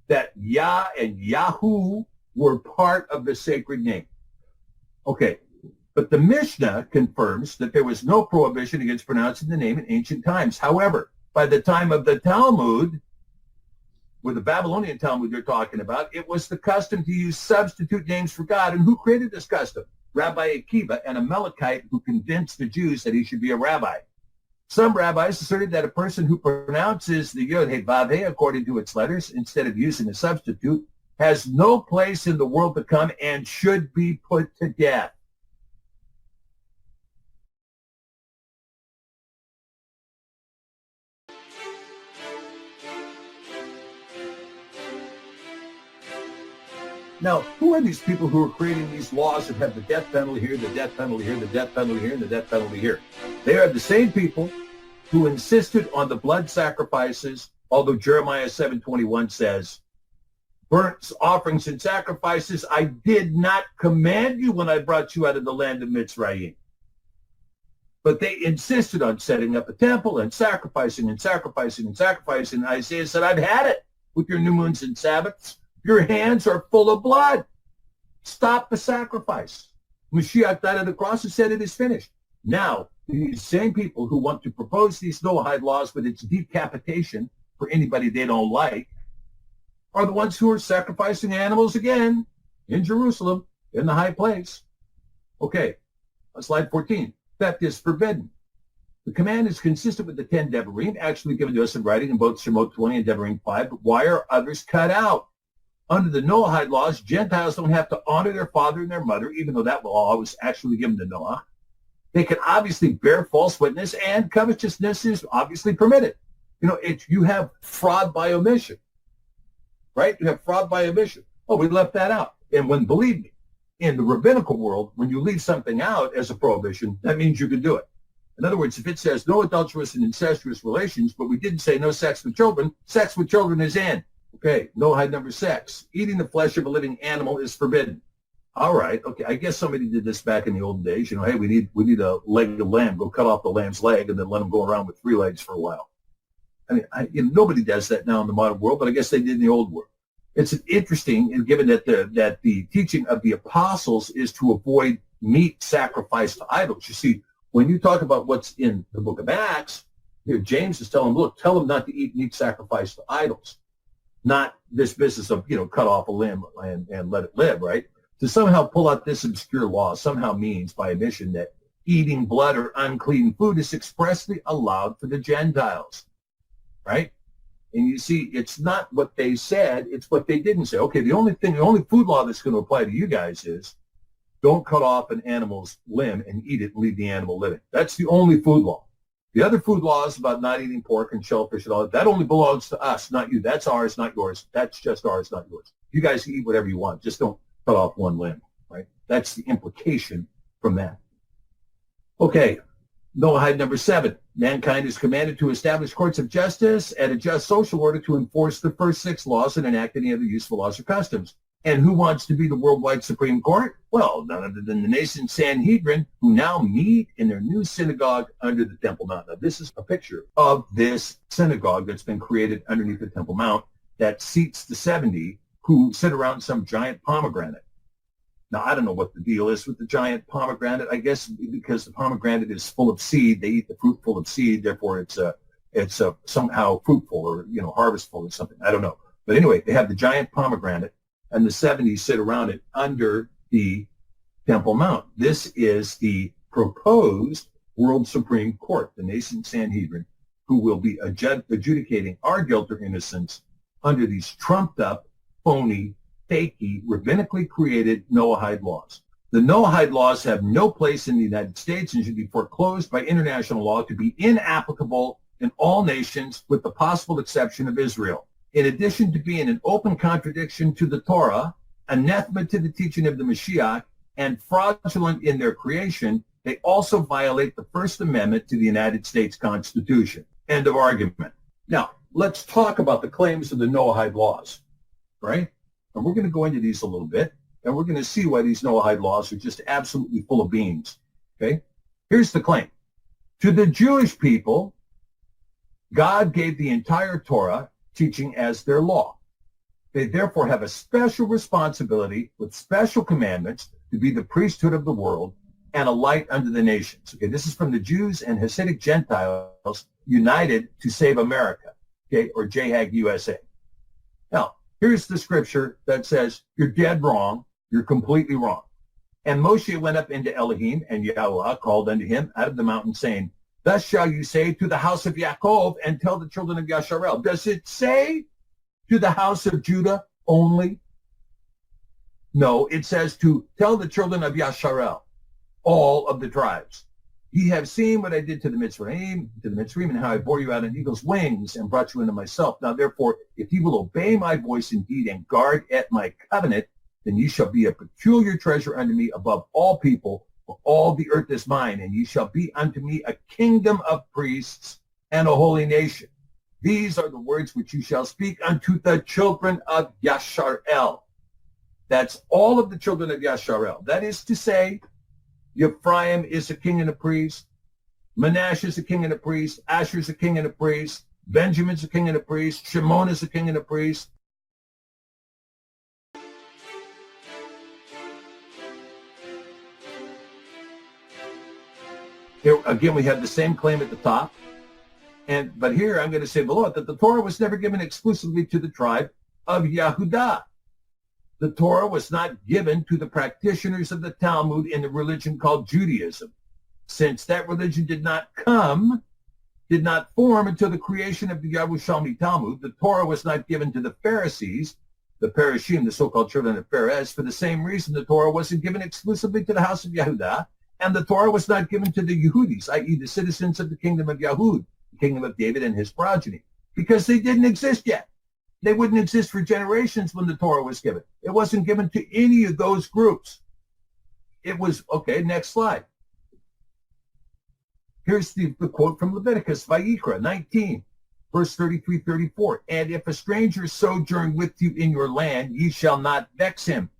that Yah and Yahu were part of the sacred name. Okay, but the Mishnah confirms that there was no prohibition against pronouncing the name in ancient times. However, by the time of the Talmud, with the Babylonian Talmud they're talking about, it was the custom to use substitute names for God. And who created this custom? Rabbi Akiva, an Amalekite who convinced the Jews that he should be a rabbi. Some rabbis asserted that a person who pronounces the Yod He Vav He according to its letters instead of using a substitute has no place in the world to come and should be put to death. Now, who are these people who are creating these laws that have the death penalty here, the death penalty here, the death penalty here, and the death penalty here? They are the same people who insisted on the blood sacrifices, although Jeremiah 7:21 says, burnt offerings and sacrifices I did not command you when I brought you out of the land of Mitzrayim. But they insisted on setting up a temple and sacrificing and sacrificing and sacrificing. Isaiah said, I've had it with your new moons and Sabbaths. Your hands are full of blood. Stop the sacrifice. Mashiach died on the cross and said it is finished. Now, these same people who want to propose these Noahide laws with its decapitation for anybody they don't like are the ones who are sacrificing animals again in Jerusalem, in the high place. Okay, slide 14. Theft is forbidden. The command is consistent with the 10 Devarim, actually given to us in writing in both Shemot 20 and Devarim 5, but why are others cut out? Under the Noahide laws, Gentiles don't have to honor their father and their mother, even though that law was actually given to Noah. They can obviously bear false witness, and covetousness is obviously permitted. You know, you have fraud by omission, right? You have fraud by omission. Oh, we left that out. And believe me, in the rabbinical world, when you leave something out as a prohibition, that means you can do it. In other words, if it says no adulterous and incestuous relations, but we didn't say no sex with children is in. Okay, Noahide number 6. Eating the flesh of a living animal is forbidden. All right, okay. I guess somebody did this back in the old days. Hey, we need a leg of lamb. Go cut off the lamb's leg and then let them go around with 3 legs for a while. I mean, nobody does that now in the modern world, but I guess they did in the old world. It's interesting, and given that the teaching of the apostles is to avoid meat sacrificed to idols. You see, when you talk about what's in the book of Acts, here James is telling them, look, tell them not to eat meat sacrificed to idols, not this business of cut off a limb and let it live, right? To somehow pull out this obscure law somehow means by omission that eating blood or unclean food is expressly allowed for the Gentiles, right? And you see, it's not what they said, it's what they didn't say. Okay, the only food law that's going to apply to you guys is don't cut off an animal's limb and eat it and leave the animal living. That's the only food law. The other food laws about not eating pork and shellfish and all that only belongs to us, not you. That's ours, not yours. That's just ours, not yours. You guys can eat whatever you want. Just don't cut off one limb, right? That's the implication from that. Okay, Noahide number 7. Mankind is commanded to establish courts of justice and a just social order to enforce the first 6 laws and enact any other useful laws or customs. And who wants to be the worldwide Supreme Court? Well, none other than the nation Sanhedrin, who now meet in their new synagogue under the Temple Mount. Now, this is a picture of this synagogue that's been created underneath the Temple Mount that seats the 70 who sit around some giant pomegranate. Now, I don't know what the deal is with the giant pomegranate. I guess because the pomegranate is full of seed, they eat the fruit full of seed. Therefore, it's somehow fruitful or harvestful or something. I don't know. But anyway, they have the giant pomegranate, and the 70 sit around it under the Temple Mount. This is the proposed World Supreme Court, the nation Sanhedrin, who will be adjudicating our guilt or innocence under these trumped-up, phony, fakey, rabbinically created Noahide laws. The Noahide laws have no place in the United States and should be foreclosed by international law to be inapplicable in all nations with the possible exception of Israel. In addition to being an open contradiction to the Torah, anathema to the teaching of the Mashiach, and fraudulent in their creation, they also violate the First Amendment to the United States Constitution. End of argument. Now, let's talk about the claims of the Noahide laws, right? And we're going to go into these a little bit, and we're going to see why these Noahide laws are just absolutely full of beans, okay? Here's the claim. To the Jewish people, God gave the entire Torah teaching as their law. They therefore have a special responsibility with special commandments to be the priesthood of the world and a light unto the nations. Okay, this is from the Jews and Hasidic Gentiles united to save America, okay, or JHAG USA. Now, here's the scripture that says, you're dead wrong, you're completely wrong. And Moshe went up into Elohim, and Yahweh called unto him out of the mountain, saying, thus shall you say to the house of Yaakov and tell the children of Yasharel. Does it say to the house of Judah only? No, it says to tell the children of Yasharel, all of the tribes. Ye have seen what I did to the Mitzrayim, and how I bore you out on eagle's wings and brought you into myself. Now, therefore, if ye will obey my voice indeed and guard at my covenant, then ye shall be a peculiar treasure unto me above all people, for all the earth is mine, and ye shall be unto me a kingdom of priests and a holy nation. These are the words which you shall speak unto the children of Yasharel. That's all of the children of Yasharel. That is to say, Ephraim is a king and a priest. Manasseh is a king and a priest. Asher is a king and a priest. Benjamin's a king and a priest. Shimon is a king and a priest. Here, again, we have the same claim at the top. But here I'm going to say below it that the Torah was never given exclusively to the tribe of Yehudah. The Torah was not given to the practitioners of the Talmud in the religion called Judaism. Since that religion did not form until the creation of the Yerushalmi Talmud, the Torah was not given to the Pharisees, the Parashim, the so-called children of Perez. For the same reason, the Torah wasn't given exclusively to the house of Yehudah, and the Torah was not given to the Yehudis, i.e. the citizens of the kingdom of Yahud, the kingdom of David and his progeny, because they didn't exist yet. They wouldn't exist for generations when the Torah was given. It wasn't given to any of those groups. It was, okay, next slide. Here's the quote from Leviticus, Vayikra 19, verse 33-34. And if a stranger sojourn with you in your land, ye shall not vex him.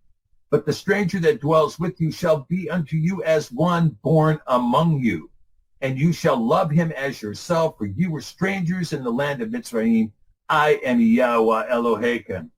But the stranger that dwells with you shall be unto you as one born among you. And you shall love him as yourself, for you were strangers in the land of Mitzrayim. I am Yahweh Elohechem.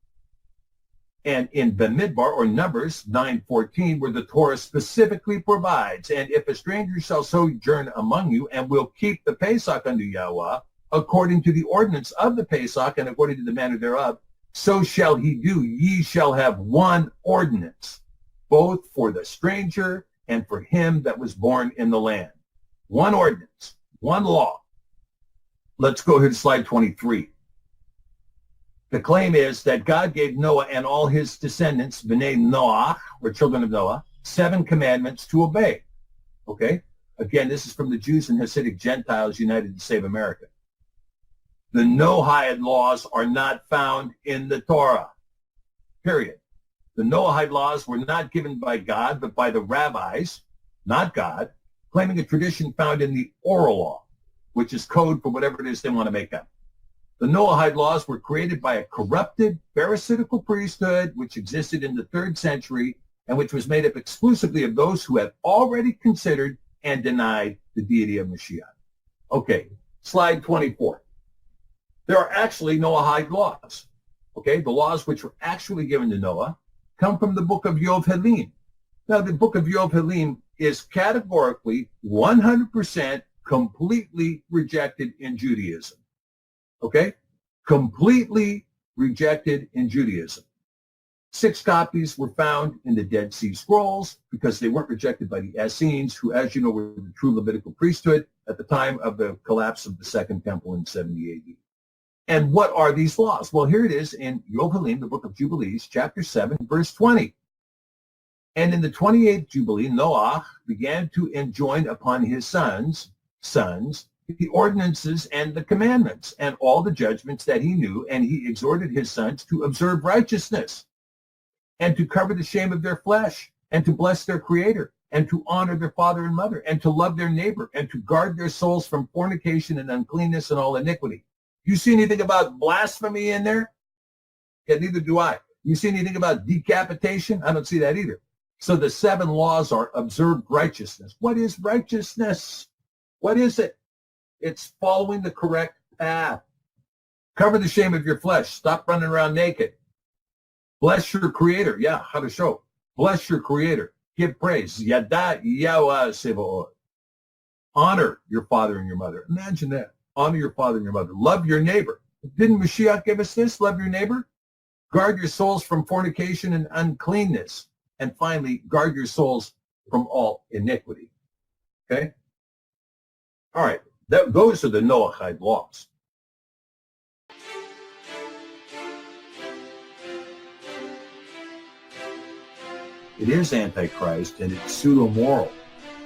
And in Bamidbar, or Numbers 9:14, where the Torah specifically provides, and if a stranger shall sojourn among you and will keep the Pesach unto Yahweh, according to the ordinance of the Pesach and according to the manner thereof, so shall he do. Ye shall have one ordinance, both for the stranger and for him that was born in the land. One ordinance, one law. Let's go here to slide 23. The claim is that God gave Noah and all his descendants, B'nai Noach, or children of Noah, 7 commandments to obey. Okay? Again, this is from the Jews and Hasidic Gentiles United to Save America. The Noahide Laws are not found in the Torah. Period. The Noahide Laws were not given by God, but by the rabbis, not God, claiming a tradition found in the oral law, which is code for whatever it is they want to make up. The Noahide Laws were created by a corrupted, pharisaical priesthood which existed in the 3rd century and which was made up exclusively of those who had already considered and denied the deity of Mashiach. Okay, slide 24. There are actually Noahide laws. Okay, the laws which were actually given to Noah come from the book of Yovelim. Now, the book of Yovelim is categorically 100% completely rejected in Judaism. Okay? Completely rejected in Judaism. 6 copies were found in the Dead Sea Scrolls because they weren't rejected by the Essenes, who, as you know, were the true Levitical priesthood at the time of the collapse of the Second Temple in 70 AD. And what are these laws? Well, here it is in Yovelim, the book of Jubilees, chapter 7, verse 20. And in the 28th Jubilee, Noah began to enjoin upon his sons, the ordinances and the commandments and all the judgments that he knew, and he exhorted his sons to observe righteousness and to cover the shame of their flesh and to bless their Creator and to honor their father and mother and to love their neighbor and to guard their souls from fornication and uncleanness and all iniquity. You see anything about blasphemy in there? Yeah, neither do I. You see anything about decapitation? I don't see that either. So the 7 laws are observed righteousness. What is righteousness? What is it? It's following the correct path. Cover the shame of your flesh. Stop running around naked. Bless your Creator. Yeah, how to show. Bless your Creator. Give praise. Yada Yahweh Sebaot. Honor your father and your mother. Imagine that. Honor your father and your mother. Love your neighbor. Didn't Mashiach give us this? Love your neighbor. Guard your souls from fornication and uncleanness. And finally, guard your souls from all iniquity. Okay? All right. Those are the Noahide laws. It is Antichrist and it's pseudo-moral.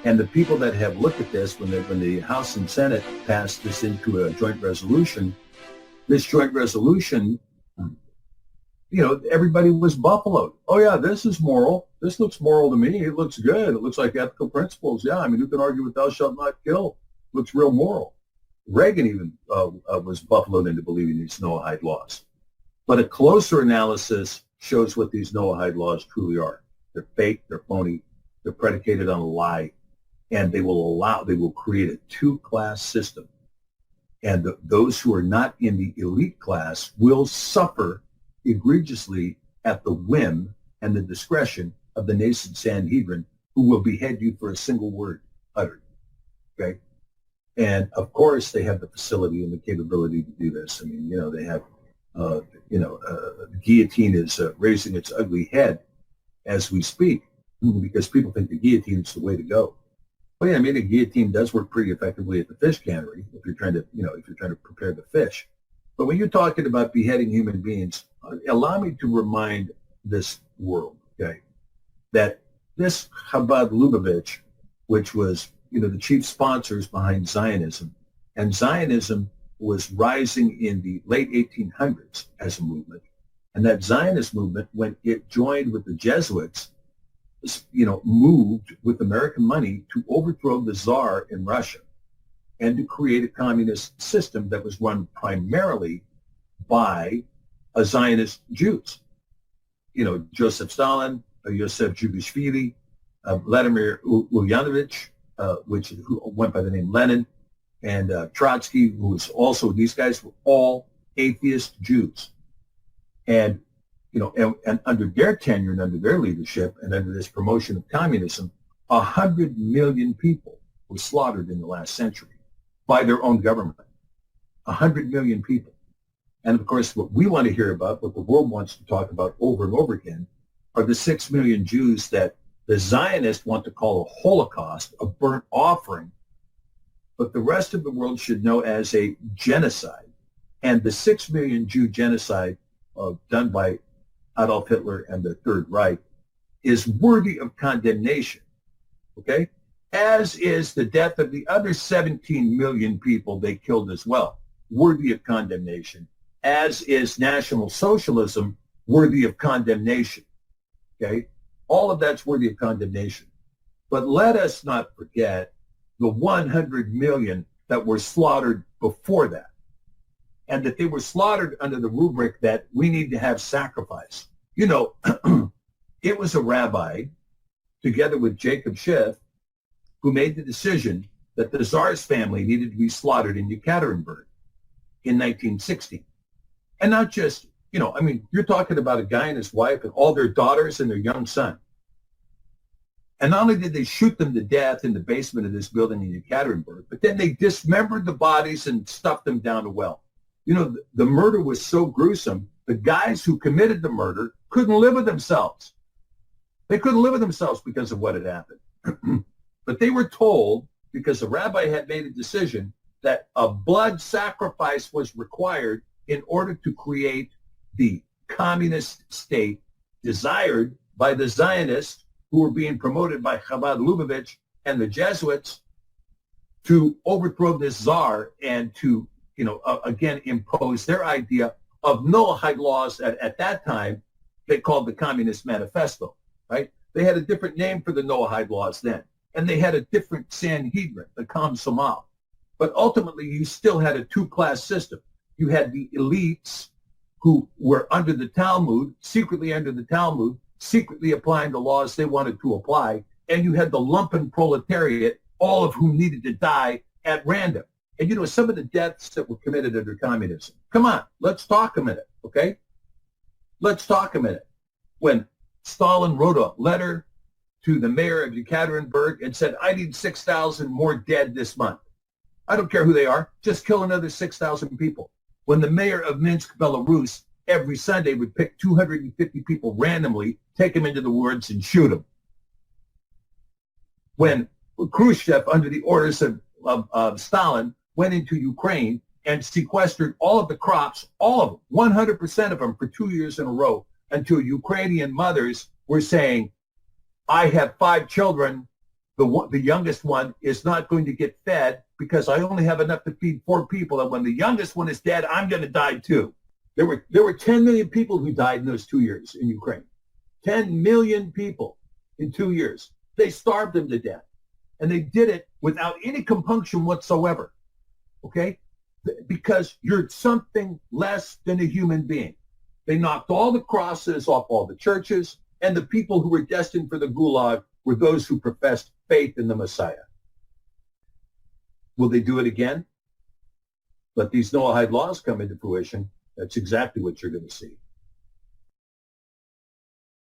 And the people that have looked at this, when the House and Senate passed this into a joint resolution, this joint resolution, everybody was buffaloed. Oh, yeah, this is moral. This looks moral to me. It looks good. It looks like ethical principles. Yeah, I mean, who can argue with thou shalt not kill? Looks real moral. Reagan even was buffaloed into believing these Noahide laws. But a closer analysis shows what these Noahide laws truly are. They're fake, they're phony, they're predicated on a lie, and they will create a 2-class system. And those who are not in the elite class will suffer egregiously at the whim and the discretion of the nascent Sanhedrin, who will behead you for a single word uttered. Okay? And of course, they have the facility and the capability to do this. I mean, they have, the guillotine is raising its ugly head as we speak, because people think the guillotine is the way to go. Well, yeah, I mean, the guillotine does work pretty effectively at the fish cannery if you're trying to prepare the fish. But when you're talking about beheading human beings, allow me to remind this world, okay, that this Chabad Lubavitch, which was, the chief sponsors behind Zionism, and Zionism was rising in the late 1800s as a movement, and that Zionist movement, when it joined with the Jesuits, moved with American money to overthrow the Tsar in Russia and to create a communist system that was run primarily by Zionist Jews. Joseph Stalin, Yosef Jugashvili, Vladimir Ulyanovich, who went by the name Lenin, and Trotsky, who was also, these guys were all atheist Jews. And, and under their tenure and under their leadership and under this promotion of communism, 100 million people were slaughtered in the last century by their own government. 100 million people. And of course, what we want to hear about, what the world wants to talk about over and over again, are the 6 million Jews that the Zionists want to call a Holocaust, a burnt offering, but the rest of the world should know as a genocide. And the 6 million Jew genocide done by Adolf Hitler and the Third Reich is worthy of condemnation, okay? As is the death of the other 17 million people they killed as well, worthy of condemnation, as is National Socialism worthy of condemnation, okay? All of that's worthy of condemnation. But let us not forget the 100 million that were slaughtered before that, and that they were slaughtered under the rubric that we need to have sacrifice. It was a rabbi, together with Jacob Schiff, who made the decision that the Tsar's family needed to be slaughtered in Yekaterinburg in 1960. And not just, you're talking about a guy and his wife and all their daughters and their young son. And not only did they shoot them to death in the basement of this building in Yekaterinburg, but then they dismembered the bodies and stuffed them down a well. The murder was so gruesome, the guys who committed the murder couldn't live with themselves. They couldn't live with themselves because of what had happened. But they were told, because the rabbi had made a decision, that a blood sacrifice was required in order to create the communist state desired by the Zionists, who were being promoted by Chabad Lubavitch and the Jesuits, to overthrow this czar and to, again, impose their idea of Noahide laws. At that time, they called the Communist Manifesto, right? They had a different name for the Noahide laws then, and they had a different Sanhedrin, the Komsomal. But ultimately, you still had a two-class system. You had the elites who were under the Talmud, secretly under the Talmud, secretly applying the laws they wanted to apply, and you had the lumpen proletariat, all of whom needed to die at random. And some of the deaths that were committed under communism. Come on, let's talk a minute, okay? Let's talk a minute. When Stalin wrote a letter to the mayor of Yekaterinburg and said, I need 6,000 more dead this month. I don't care who they are, just kill another 6,000 people. When the mayor of Minsk, Belarus, every Sunday would pick 250 people randomly, take them into the woods and shoot them. When Khrushchev, under the orders of Stalin, went into Ukraine and sequestered all of the crops, all of them, 100% of them for 2 years in a row, until Ukrainian mothers were saying, I have 5 children. The youngest one is not going to get fed because I only have enough to feed 4 people. And when the youngest one is dead, I'm going to die too. There were 10 million people who died in those 2 years in Ukraine. 10 million people in 2 years. They starved them to death. And they did it without any compunction whatsoever. Okay? Because you're something less than a human being. They knocked all the crosses off all the churches, and the people who were destined for the gulag were those who professed faith in the Messiah. Will they do it again? Let these Noahide laws come into fruition. That's exactly what you're going to see.